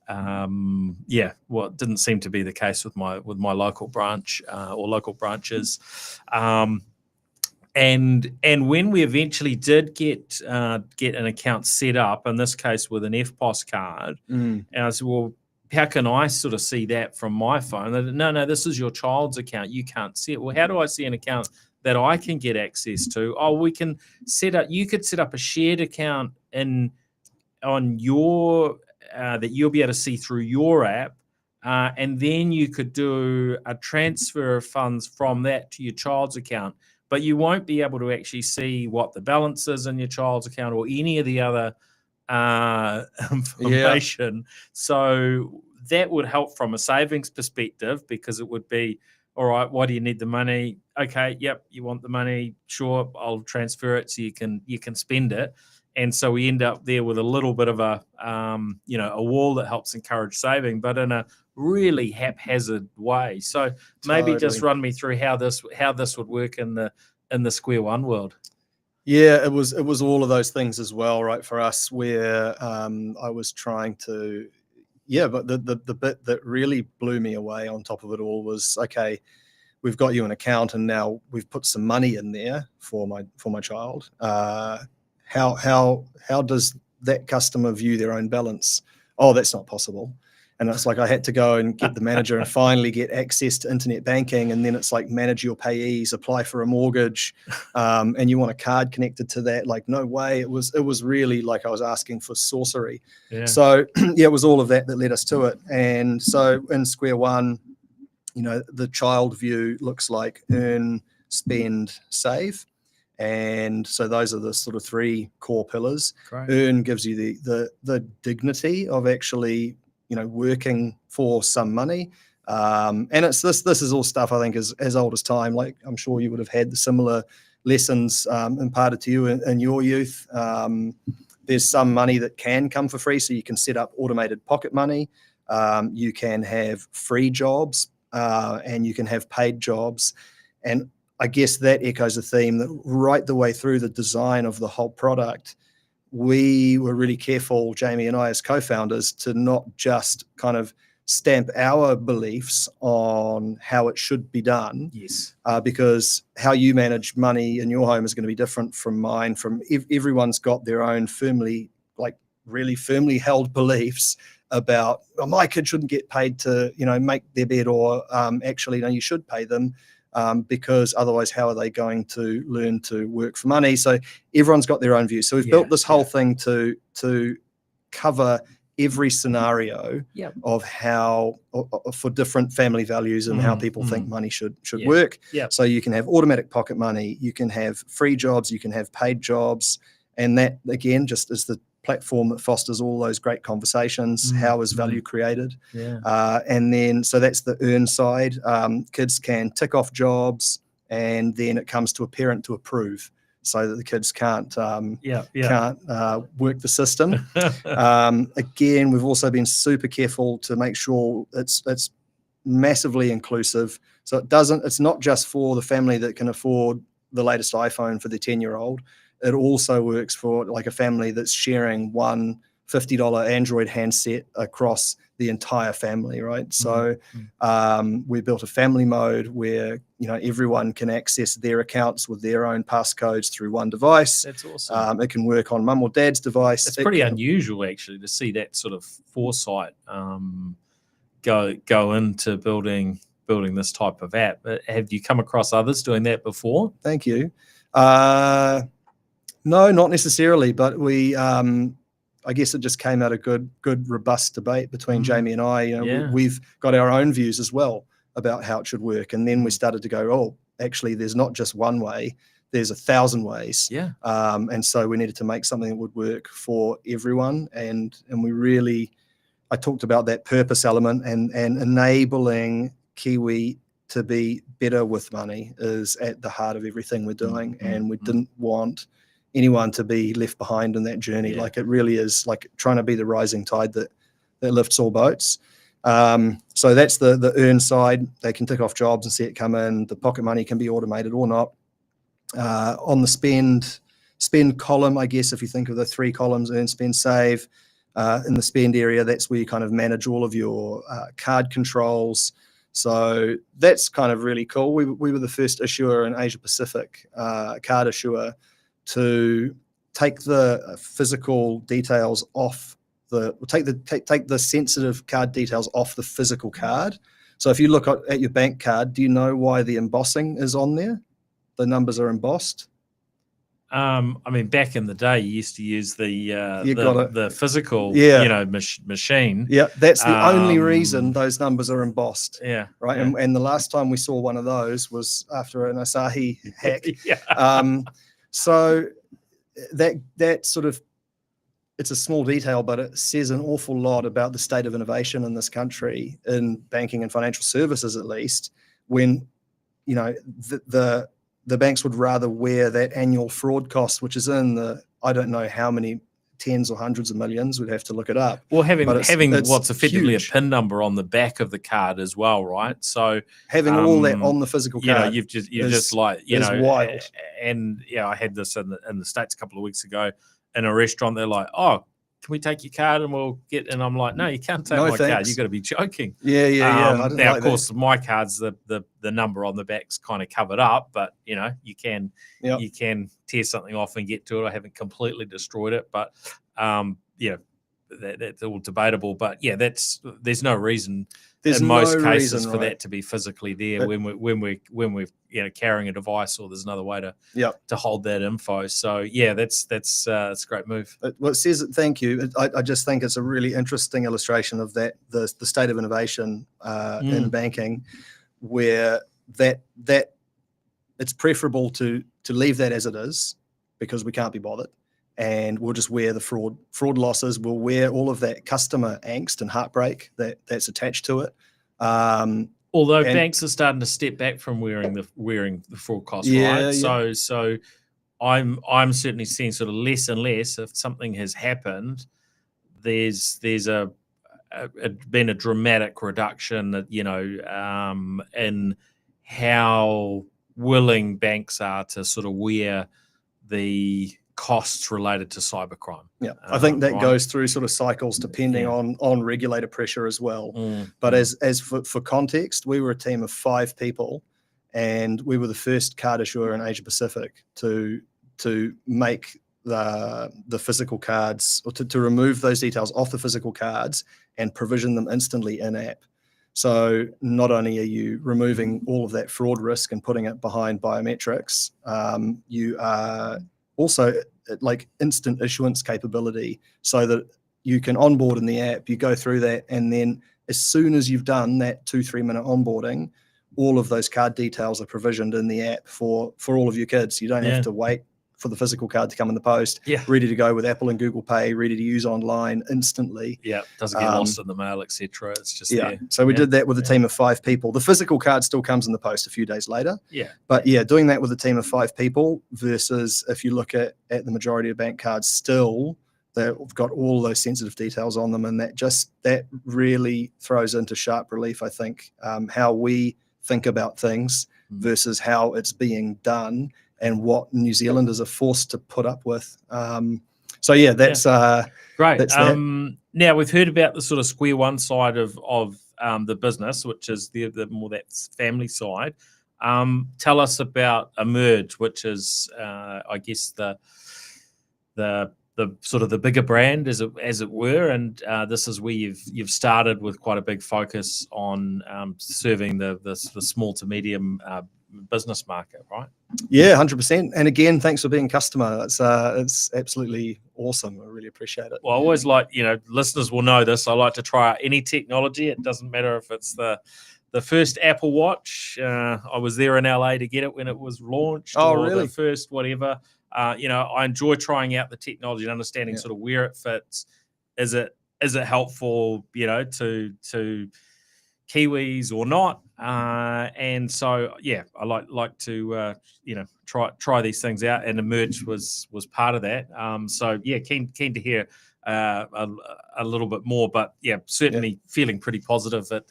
didn't seem to be the case with my local branch or local branches. And when we eventually did get an account set up, in this case with an FPOS card, and I said, well, how can I sort of see that from my phone? They said, no, this is your child's account. You can't see it. Well, how do I see an account that I can get access to? Oh, we can you could set up a shared account on your that you'll be able to see through your app, and then you could do a transfer of funds from that to your child's account, but you won't be able to actually see what the balance is in your child's account or any of the other information. So that would help from a savings perspective, because it would be, all right, why do you need the money? Okay, yep, you want the money, sure, I'll transfer it so you can spend it. And so we end up there with a little bit of a wall that helps encourage saving, but in a really haphazard way. So maybe just run me through how this would work in the Square One world. Yeah, it was all of those things as well, right? For us, where I was trying to, but the bit that really blew me away on top of it all was, okay, we've got you an account and now we've put some money in there for my child. How does that customer view their own balance? Oh, that's not possible. And it's like I had to go and get the manager and finally get access to internet banking. And then it's like, manage your payees, apply for a mortgage, and you want a card connected to that. Like, no way. It was really like I was asking for sorcery. Yeah. So it was all of that led us to it. And so in Square One, the child view looks like earn, spend, save. And so those are the sort of 3 core pillars. Great. Earn gives you the dignity of actually, working for some money. And it's this is all stuff I think is as old as time. Like, I'm sure you would have had the similar lessons imparted to you in your youth. There's some money that can come for free, so you can set up automated pocket money. You can have free jobs, and you can have paid jobs. And I guess that echoes a theme that right the way through the design of the whole product, we were really careful, Jamie and I as co-founders, to not just kind of stamp our beliefs on how it should be done. Yes. Because how you manage money in your home is going to be different from mine. Everyone's got their own really firmly held beliefs about, oh, my kid shouldn't get paid to, make their bed, or actually, no, you should pay them. Because otherwise, how are they going to learn to work for money? So everyone's got their own view. So we've built this whole thing to cover every scenario of how, for different family values and how people think money should work. So you can have automatic pocket money, you can have free jobs, you can have paid jobs, And that, again, just is the platform that fosters all those great conversations. How is value created? And then, so that's the earn side. Kids can tick off jobs, and then it comes to a parent to approve, so that the kids can't work the system. Again, we've also been super careful to make sure it's massively inclusive. So it's not just for the family that can afford the latest iPhone for their 10-year-old. It also works for like a family that's sharing one $50 Android handset across the entire family, right? So we built a family mode where, everyone can access their accounts with their own passcodes through one device. That's awesome. It can work on mum or dad's device. It's pretty unusual, actually, to see that sort of foresight go into building this type of app. Have you come across others doing that before? Thank you. No, not necessarily, but we, I guess it just came out of good, robust debate between Jamie and I. We've got our own views as well about how it should work. And then we started to go, oh, actually, there's not just one way, there's 1,000 ways. And so we needed to make something that would work for everyone. And we really, I talked about that purpose element, and enabling Kiwi to be better with money is at the heart of everything we're doing. And we didn't want anyone to be left behind in that journey. Like, it really is like trying to be the rising tide that lifts all boats. So that's the earn side. They can tick off jobs and see it come in. The pocket money can be automated or not. On the spend column, I guess, if you think of the 3 columns, earn, spend, save, in the spend area, that's where you kind of manage all of your card controls. So that's kind of really cool. We were the first issuer in Asia Pacific, card issuer, to take the physical details off take the sensitive card details off the physical card. So if you look at your bank card, do you know why the embossing is on there? The numbers are embossed. I mean, back in the day, you used to use the physical, machine. Yeah, that's the only reason those numbers are embossed. Yeah, right. Yeah. And the last time we saw one of those was after an Asahi hack. So that sort of, it's a small detail, but it says an awful lot about the state of innovation in this country, in banking and financial services, at least, when, the banks would rather wear that annual fraud cost, which is in the, I don't know how many tens or hundreds of millions, we'd have to look it up. Well, having what's effectively huge. A PIN number on the back of the card as well, right? So having all that on the physical card, you've just like, wild. And I had this in the States a couple of weeks ago in a restaurant. They're like, oh, can we take your card and we'll get? And I'm like, no, you can't take my card. You've got to be joking. Yeah. Now, of course, my card's the number on the back's kind of covered up, but you can tear something off and get to it. I haven't completely destroyed it, but that's all debatable. But there's no reason in most cases for that to be physically there when we're carrying a device, or there's another way to hold that info. So that's a great move. Well, it says it. Thank you. I just think it's a really interesting illustration of that the state of innovation in banking, where that it's preferable to leave that as it is, because we can't be bothered. And we'll just wear the fraud losses. We'll wear all of that customer angst and heartbreak that's attached to it. Although banks are starting to step back from wearing the fraud costs, right? Yeah. So I'm certainly seeing sort of less and less. If something has happened, there's been a dramatic reduction, in how willing banks are to sort of wear the costs related to cybercrime. I think that goes through sort of cycles depending on regulator pressure as well. But as for context, we were a team of 5 people, and we were the first card issuer in Asia Pacific to make the physical cards, or to remove those details off the physical cards and provision them instantly in app. So not only are you removing all of that fraud risk and putting it behind biometrics, you are also like instant issuance capability, so that you can onboard in the app, you go through that, and then as soon as you've done that 2-3 minute onboarding, all of those card details are provisioned in the app for all of your kids. You don't have to wait for the physical card to come in the post, Yeah. ready to go with Apple and Google Pay, ready to use online instantly. Yeah, doesn't get lost in the mail, etc. It's just there. So we did that with a team of 5 people. The physical card still comes in the post a few days later. Yeah. But doing that with a team of 5 people versus if you look at the majority of bank cards, still they've got all those sensitive details on them, and that really throws into sharp relief, I think, how we think about things versus how it's being done and what New Zealanders are forced to put up with. That's great. That's now we've heard about the sort of Square One side of the business, which is the more that family side. Tell us about Emerge, which is I guess the sort of the bigger brand as it were, and this is where you've started with quite a big focus on serving the small to medium business market, right? Yeah, 100%. And again, thanks for being a customer. It's absolutely awesome. I really appreciate it. Well, I always like, listeners will know this. I like to try out any technology. It doesn't matter if it's the first Apple Watch. I was there in LA to get it when it was launched. Oh, or really? The first whatever. I enjoy trying out the technology and understanding sort of where it fits. Is it helpful, to Kiwis or not? And so, I like to try these things out, and Emerge was part of that. Keen to hear a little bit more, but certainly feeling pretty positive at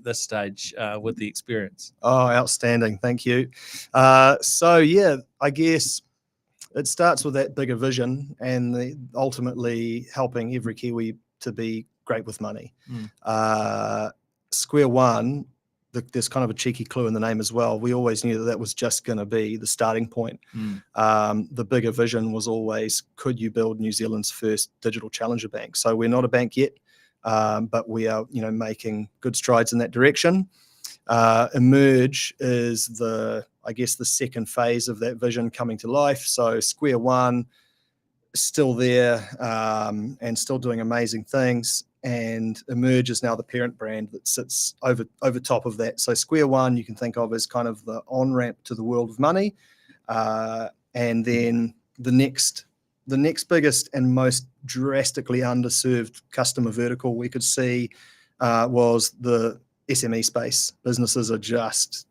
this stage with the experience. Oh, outstanding. Thank you. I guess it starts with that bigger vision and ultimately helping every Kiwi to be great with money. Square One, there's kind of a cheeky clue in the name as well. We always knew that was just going to be the starting point. The bigger vision was always, could you build New Zealand's first digital challenger bank? So we're not a bank yet, but we are, making good strides in that direction. Emerge is the second phase of that vision coming to life. So Square One is still there and still doing amazing things. And Emerge is now the parent brand that sits over top of that. So Square One you can think of as kind of the on-ramp to the world of money. And then the next biggest and most drastically underserved customer vertical we could see was the SME space. Businesses are just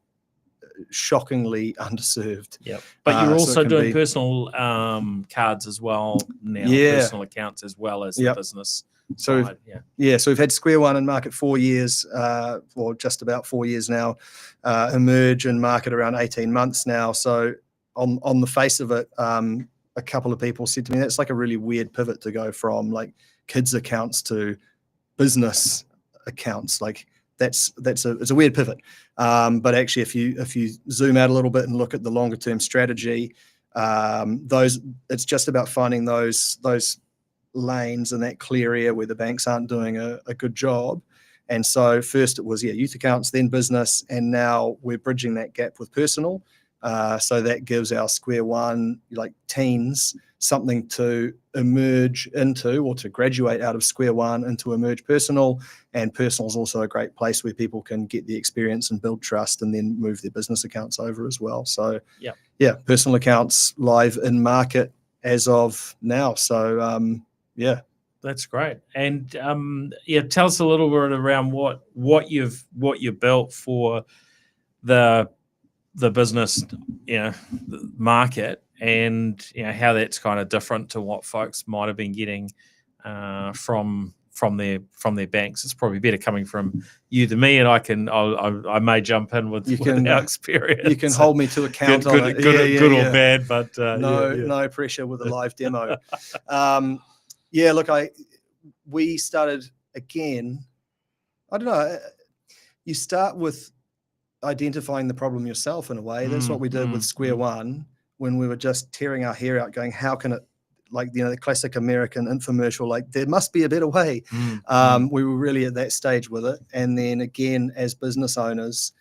shockingly underserved. Yeah, but you're also doing personal cards as well now, personal accounts as well as the business. So so we've had Square One in market 4 years, or just about 4 years now. Emerge in market around 18 months now. So on the face of it, a couple of people said to me, that's like a really weird pivot to go from like kids accounts to business accounts. Like it's a weird pivot. But actually, if you zoom out a little bit and look at the longer term strategy, it's just about finding those lanes in that clear area where the banks aren't doing a good job. And so first it was youth accounts, then business, and now we're bridging that gap with personal. So that gives our Square One teens something to emerge into, or to graduate out of Square One into Emerge Personal. And personal is also a great place where people can get the experience and build trust and then move their business accounts over as well. So personal accounts live in market as of now. So that's great. And tell us a little bit around what you've built for the business, the market, and how that's kind of different to what folks might have been getting from their banks. It's probably better coming from you than me, and I may jump in with our experience. You can hold me to account on it. Good or bad, but no pressure with a live demo. We started again. I don't know. You start with identifying the problem yourself in a way. That's what we did with Square One when we were just tearing our hair out going, how can it, the classic American infomercial, there must be a better way. We were really at that stage with it. And then again, as business owners,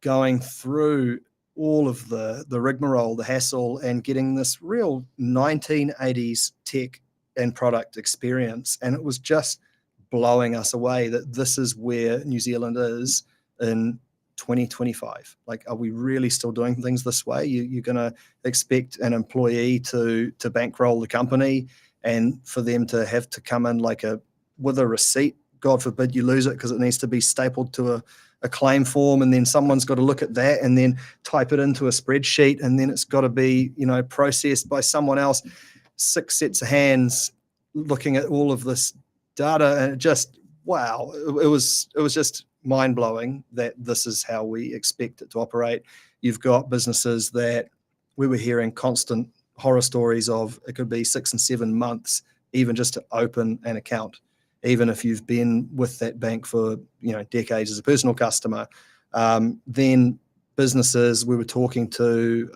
going through all of the rigmarole, the hassle, and getting this real 1980s tech and product experience. And it was just blowing us away that this is where New Zealand is in 2025. Like, are we really still doing things this way? You're going to expect an employee to bankroll the company and for them to have to come in with a receipt. God forbid you lose it because it needs to be stapled to a claim form, and then someone's got to look at that and then type it into a spreadsheet, and then it's got to be, processed by someone else. 6 sets of hands looking at all of this data, and it just, wow, it was just mind-blowing that this is how we expect it to operate. You've got businesses that we were hearing constant horror stories of. It could be 6 and 7 months even just to open an account, even if you've been with that bank for decades as a personal customer. Then businesses we were talking to,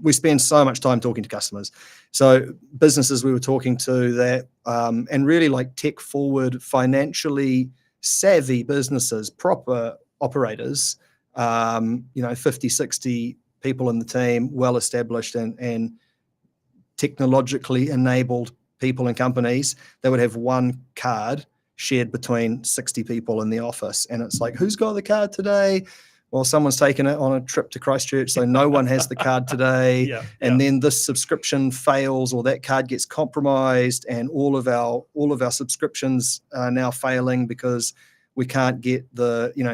we spend so much time talking to customers. So businesses we were talking to that, and really like tech forward, financially savvy businesses, proper operators, 50, 60 people in the team, well established and technologically enabled people and companies that would have one card shared between 60 people in the office. And it's like, who's got the card today? Well, someone's taken it on a trip to Christchurch, so no one has the card today. Then this subscription fails, or that card gets compromised, and all of our subscriptions are now failing because we can't get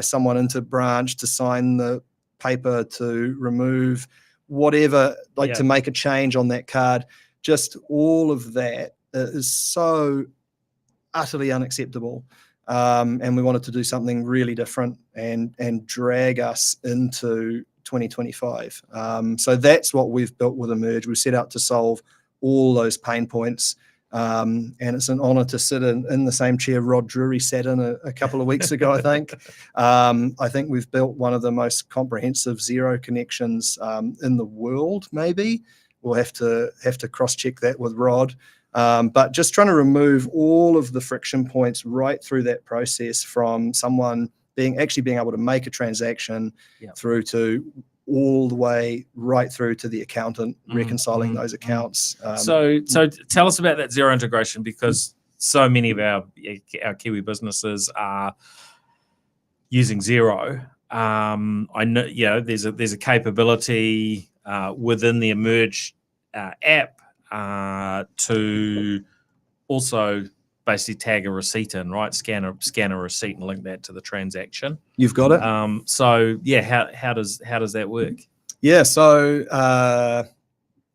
someone into branch to sign the paper to remove whatever, to make a change on that card. Just all of that is so utterly unacceptable. And we wanted to do something really different and drag us into 2025. So that's what we've built with Emerge. We set out to solve all those pain points. And it's an honor to sit in the same chair Rod Drury sat in a couple of weeks ago, I think. I think we've built one of the most comprehensive Xero connections in the world, maybe. We'll have to cross-check that with Rod. But just trying to remove all of the friction points right through that process, from someone being able to make a transaction through to all the way right through to the accountant reconciling those accounts. So tell us about that Xero integration, because so many of our Kiwi businesses are using Xero. I know, there's a capability within the Emerge app to also basically tag a receipt in, right? Scan a receipt and link that to the transaction. You've got it. How does that work? Yeah, so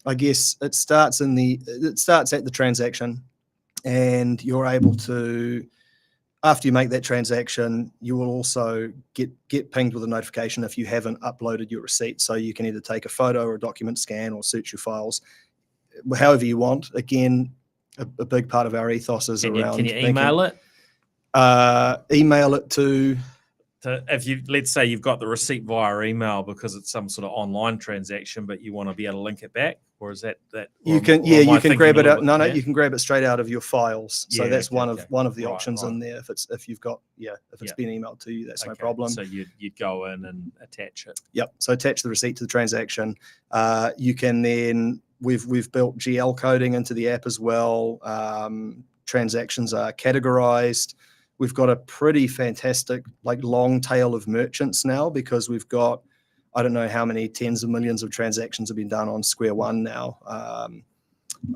I guess it starts at the transaction, and you're able to, after you make that transaction, you will also get pinged with a notification if you haven't uploaded your receipt. So you can either take a photo or a document scan or search your files, however you want. Again, a big part of our ethos is around. Can you email it? Email it to. If let's say you've got the receipt via email because it's some sort of online transaction, but you want to be able to link it back, or is that you can grab it out. No, you can grab it straight out of your files. So that's one of the options in there. If you've got if it's been emailed to you, that's no problem. So you'd go in and attach it. Yep. So attach the receipt to the transaction. You can then we've built GL coding into the app as well. Transactions are categorized. We've got a pretty fantastic long tail of merchants now, because we've got, I don't know how many tens of millions of transactions have been done on Square One now. I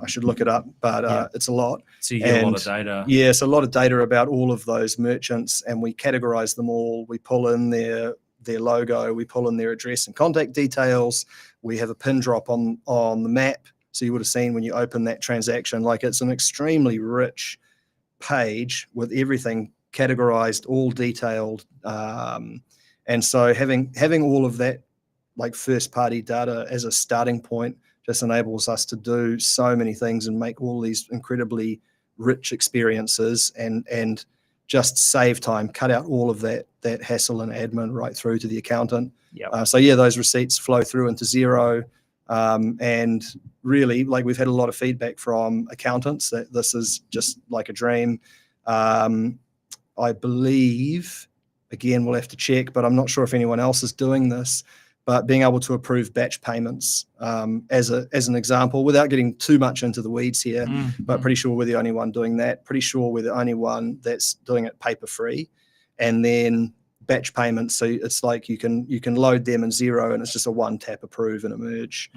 should look it up, but it's a lot. So you get a lot of data. Yes, a lot of data about all of those merchants, and we categorize them all. We pull in their logo, we pull in their address and contact details. We have a pin drop on the map. So you would have seen when you open that transaction, it's an extremely rich page with everything categorized, all detailed. And so having all of that first party data as a starting point just enables us to do so many things and make all these incredibly rich experiences and just save time, cut out all of that hassle and admin right through to the accountant. Those receipts flow through into Xero. And really, we've had a lot of feedback from accountants that this is just like a dream. I believe, again, we'll have to check, but I'm not sure if anyone else is doing this, but being able to approve batch payments as an example, without getting too much into the weeds here, but pretty sure we're the only one doing that. Pretty sure we're the only one that's doing it paper free. And then batch payments. So it's like you can load them in Xero, and it's just a one tap approve and emerge,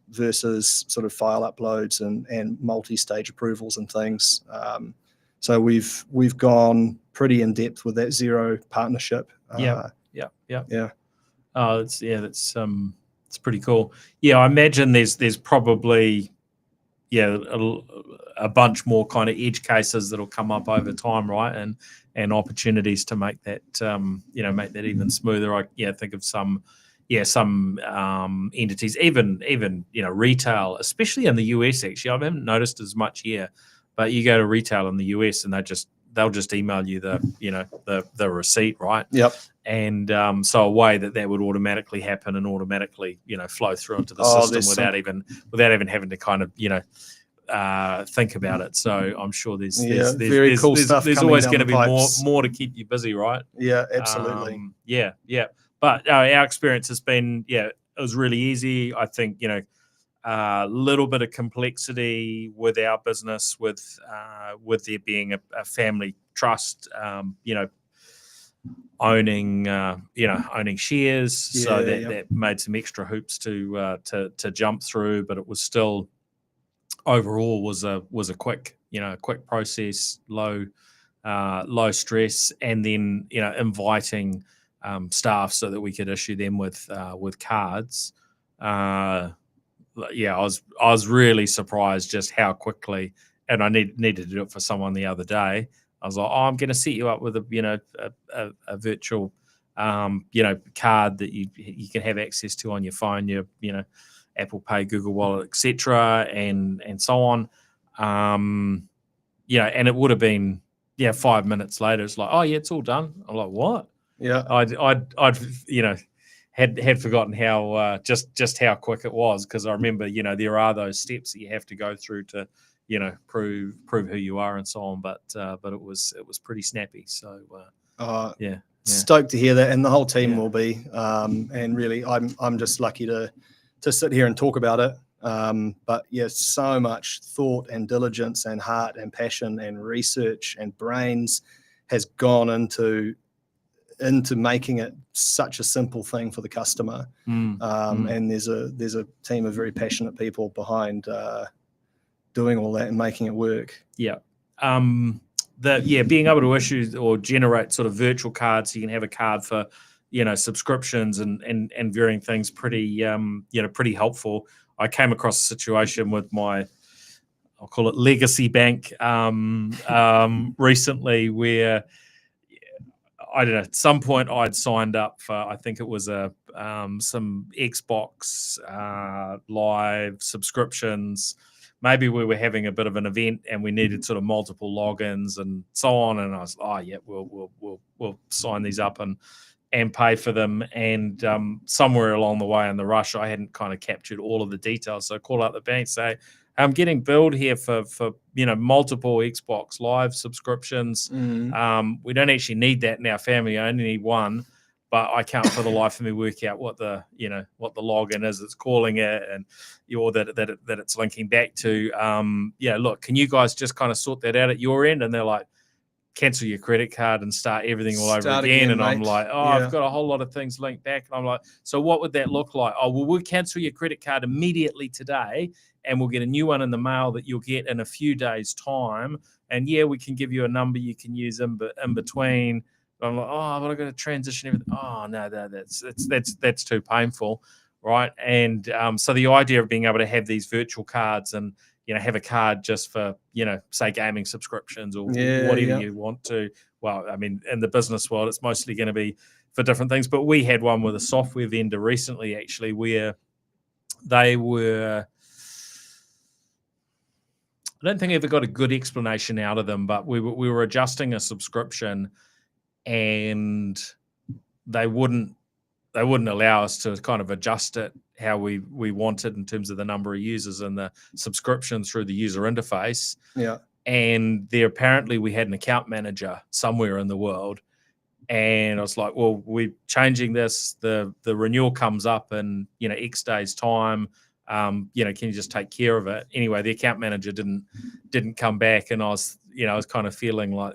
versus sort of file uploads and multi-stage approvals and things. So we've gone pretty in depth with that Xero partnership. Yeah. Oh, that's it's pretty cool. Yeah, I imagine there's probably a bunch more kind of edge cases that'll come up over time, right? And opportunities to make that make that even smoother. I think of some entities, even retail, especially in the US. Actually, I haven't noticed as much here, but you go to retail in the US and they'll just email you the receipt, right? Yep. And so a way that would automatically happen and automatically flow through into the system without even having to kind of think about it. So I'm sure there's very cool stuff. There's always going to be more to keep you busy, right? Yeah, absolutely. But our experience has been it was really easy. I think a little bit of complexity with our business, with there being a family trust, owning shares, so that made some extra hoops to jump through, but it was still overall was a quick process, low stress, and then inviting staff so that we could issue them with cards. I was really surprised just how quickly, and I needed to do it for someone the other day. I was like, I'm going to set you up with a virtual card that you can have access to on your phone, your Apple Pay, Google Wallet, etc., and so on. And it would have been 5 minutes later. It's like, oh yeah, it's all done. I'm like, what? Yeah, I'd had forgotten how just how quick it was, because I remember there are those steps that you have to go through to prove who you are and so on. But it was pretty snappy. So stoked to hear that, and the whole team will be. And really, I'm just lucky to sit here and talk about it. But so much thought and diligence and heart and passion and research and brains has gone into making it such a simple thing for the customer. And there's a team of very passionate people behind doing all that and making it work. Being able to issue or generate sort of virtual cards, so you can have a card for subscriptions and varying things, pretty pretty helpful. I came across a situation with my, I'll call it legacy bank, recently, where I don't know, at some point I'd signed up for, I think it was some Xbox live subscriptions. Maybe we were having a bit of an event and we needed sort of multiple logins and so on. And I was, we'll sign these up and pay for them. And somewhere along the way in the rush, I hadn't kind of captured all of the details. So I call out the bank, say, I'm getting billed here for multiple Xbox Live subscriptions. We don't actually need that in our family. I only need one, but I can't for the life of me work out what the login is it's calling it, and that it's linking back to. Look, can you guys just kind of sort that out at your end? And they're like, cancel your credit card and start everything all over again. And mate. I'm like, I've got a whole lot of things linked back. And I'm like, so what would that look like? Oh, well, we'll cancel your credit card immediately today, and we'll get a new one in the mail that you'll get in a few days' time. And we can give you a number you can use in between. But I'm like, but I've got to transition everything. Oh no, that's too painful, right? And so the idea of being able to have these virtual cards and have a card just for say gaming subscriptions or whatever you want to. Well, I mean, in the business world, it's mostly going to be for different things. But we had one with a software vendor recently, actually, where they were. I don't think I ever got a good explanation out of them, but we were adjusting a subscription, and they wouldn't allow us to kind of adjust it how we wanted in terms of the number of users and the subscription through the user interface. Yeah. And we had an account manager somewhere in the world, and I was like, well, we're changing this. The renewal comes up in X days time. Can you just take care of it? Anyway, the account manager didn't come back, and I was kind of feeling like,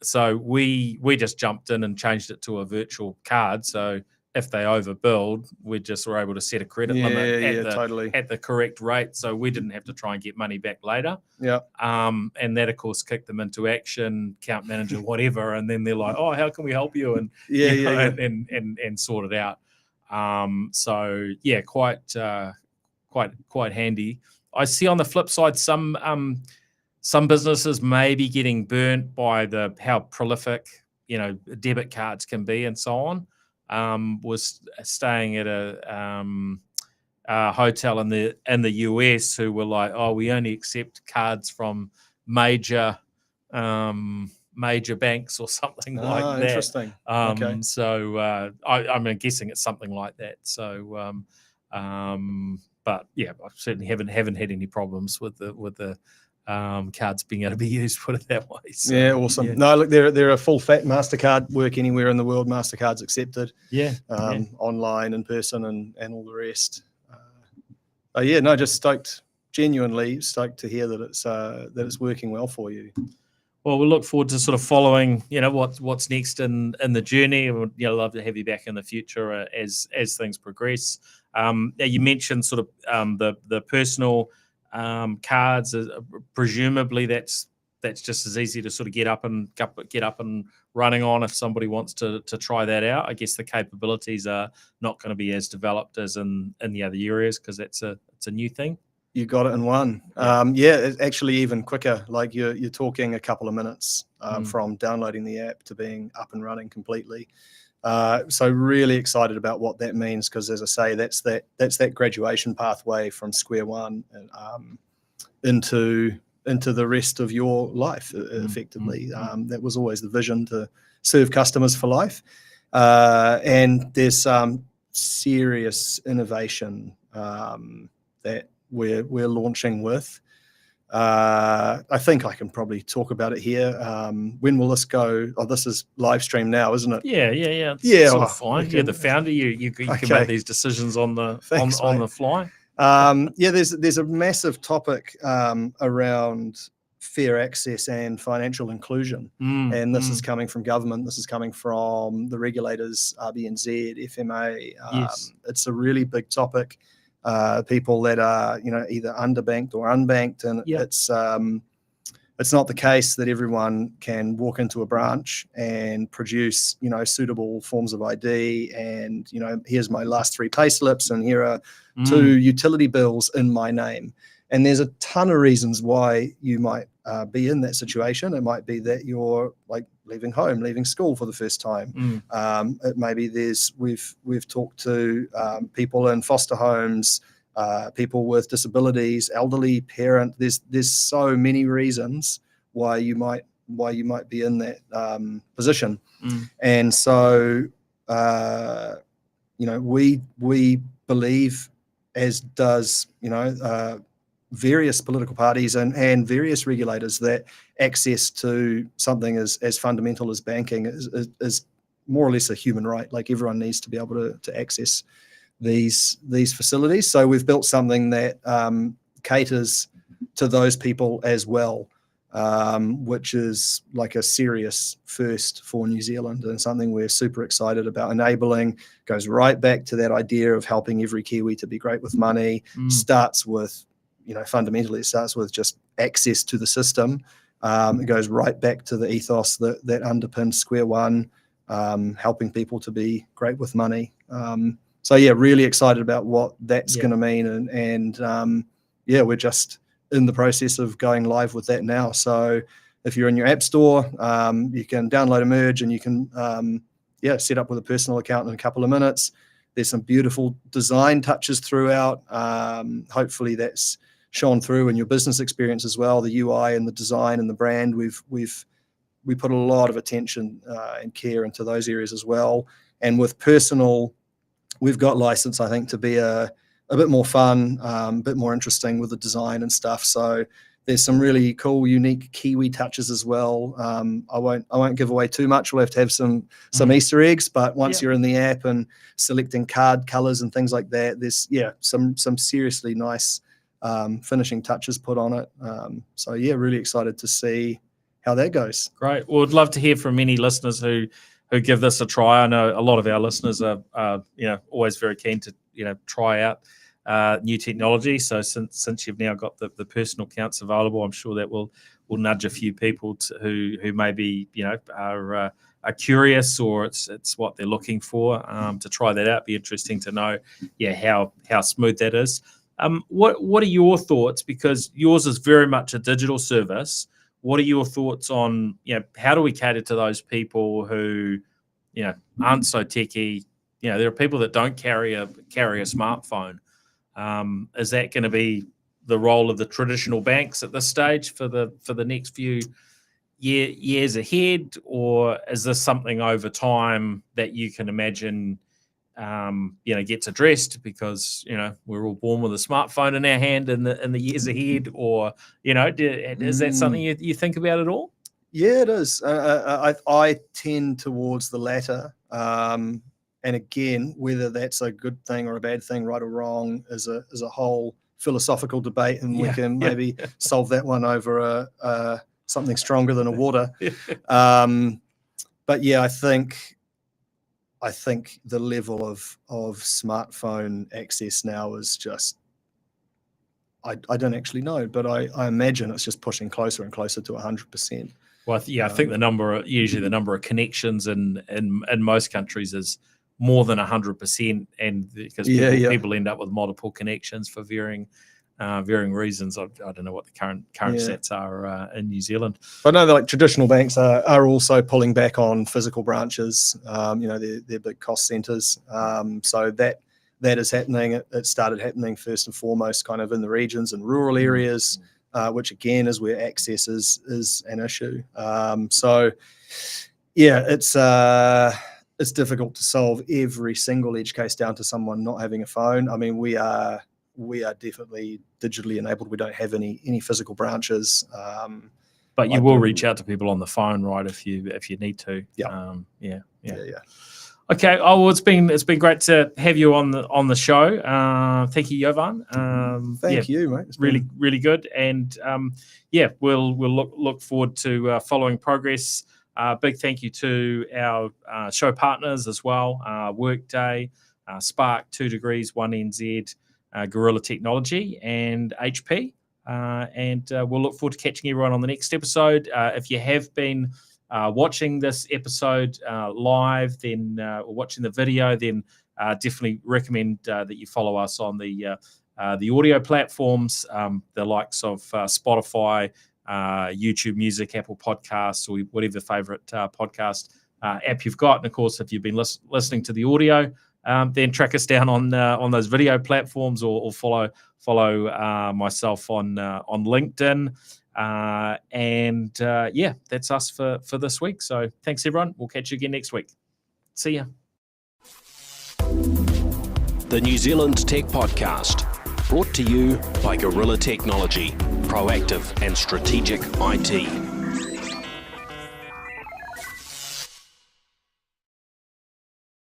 So we just jumped in and changed it to a virtual card. So if they overbilled, we just were able to set a credit limit totally. at the correct rate. So we didn't have to try and get money back later. Yeah. And that, of course, kicked them into action, account manager, whatever. And then they're like, oh, how can we help you? And, and sort it out. So, yeah, quite handy. I see on the flip side, some businesses may be getting burnt by how prolific, debit cards can be and so on. Was staying at a hotel in the US who were like, oh, we only accept cards from major banks or something like that. Interesting. Okay. So I'm guessing it's something like that. So, but yeah, I certainly haven't had any problems with the cards being able to be used, put it that way. So, yeah, awesome. Yeah. No, look, they're a full fat MasterCard, work anywhere in the world. MasterCard's accepted. Online, in person, and all the rest. Just genuinely stoked to hear that it's working well for you. Well, we'll look forward to sort of following, what's next in the journey. We'd love to have you back in the future as things progress. You mentioned sort of the personal cards. Presumably, that's just as easy to sort of get up and running on if somebody wants to try that out. I guess the capabilities are not going to be as developed as in the other areas because it's a new thing. You got it in one. It's actually even quicker. Like you're talking a couple of minutes from downloading the app to being up and running completely. So really excited about what that means because, as I say, that's that graduation pathway from square one into the rest of your life effectively. That was always the vision, to serve customers for life. And there's some serious innovation that we're launching with. I think I can probably talk about it here. When will this go? Oh, this is live stream now, isn't it? Yeah. It's sort of fine. You're the founder. You can make these decisions on the fly. There's a massive topic around fair access and financial inclusion, and this is coming from government. This is coming from the regulators, RBNZ, FMA. Yes. It's a really big topic. People that are either underbanked or unbanked, and it's not the case that everyone can walk into a branch and produce suitable forms of ID and here's my last 3 payslips and here are 2 utility bills in my name. And there's a ton of reasons why you might be in that situation. It might be that you're like leaving home, leaving school for the first time. It maybe we've talked to people in foster homes, people with disabilities, elderly parent. There's so many reasons why you might be in that position. And so we believe, as does various political parties and various regulators, that access to something as fundamental as banking is more or less a human right. Like everyone needs to be able to access these facilities. So we've built something that caters to those people as well, which is like a serious first for New Zealand and something we're super excited about enabling. Goes right back to that idea of helping every Kiwi to be great with money. Starts with fundamentally, it starts with just access to the system. It goes right back to the ethos that underpins Square One, helping people to be great with money. Really excited about what that's going to mean. And we're just in the process of going live with that now. So if you're in your app store, you can download Emerge and you can set up with a personal account in a couple of minutes. There's some beautiful design touches throughout. Hopefully that's shone through in your business experience as well. The UI and the design and the brand, we put a lot of attention and care into those areas as well. And with personal, we've got license, I think, to be a bit more fun, a bit more interesting with the design and stuff. So there's some really cool, unique Kiwi touches as well. I won't give away too much. We'll have some Easter eggs, but once you're in the app and selecting card colors and things like that, there's some seriously nice finishing touches put on it. Really excited to see how that goes. Great. Well, I'd love to hear from any listeners who give this a try. I know a lot of our listeners are always very keen to try out new technology. So since you've now got the personal accounts available, I'm sure that will nudge a few people who maybe are curious, or it's what they're looking for to try that out. Be interesting to know how smooth that is. What are your thoughts? Because yours is very much a digital service. What are your thoughts on how do we cater to those people who aren't so techie? There are people that don't carry a smartphone. Is that going to be the role of the traditional banks at this stage for the next few years ahead, or is this something over time that you can imagine gets addressed because we're all born with a smartphone in our hand in the years ahead, or is that something you think about at all? Yeah, it is. I tend towards the latter. And again, whether that's a good thing or a bad thing, right or wrong, is a whole philosophical debate, and we can maybe solve that one over something stronger than a water. But yeah, I think the level of smartphone access now is just, I don't actually know, but I imagine it's just pushing closer and closer to 100%. Well, I think the number of connections in most countries is more than 100%, and because people end up with multiple connections for varying reasons. I don't know what the current stats are in New Zealand. I know that like traditional banks are also pulling back on physical branches. They're big cost centers. So that is happening. It started happening first and foremost kind of in the regions and rural areas, which again is where access is an issue. It's difficult to solve every single edge case down to someone not having a phone. I mean, we are definitely digitally enabled. We don't have any physical branches. But you will reach out to people on the phone, right? If you need to. Yeah. Okay. Oh, well, it's been great to have you on the show. Thank you, Jovan. Thank you, mate. It's really, really good. And we'll look forward to following progress. Big thank you to our show partners as well: Workday, Spark, 2 Degrees, 1NZ, Gorilla Technology, and HP. We'll look forward to catching everyone on the next episode. If you have been watching this episode live, then or watching the video, then definitely recommend that you follow us on the audio platforms, the likes of Spotify, YouTube Music, Apple Podcasts, or whatever favorite podcast app you've got. And of course, if you've been listening to the audio, then track us down on those video platforms, or follow myself on LinkedIn. That's us for this week. So thanks, everyone. We'll catch you again next week. See ya. The New Zealand Tech Podcast, brought to you by Gorilla Technology, proactive and strategic IT.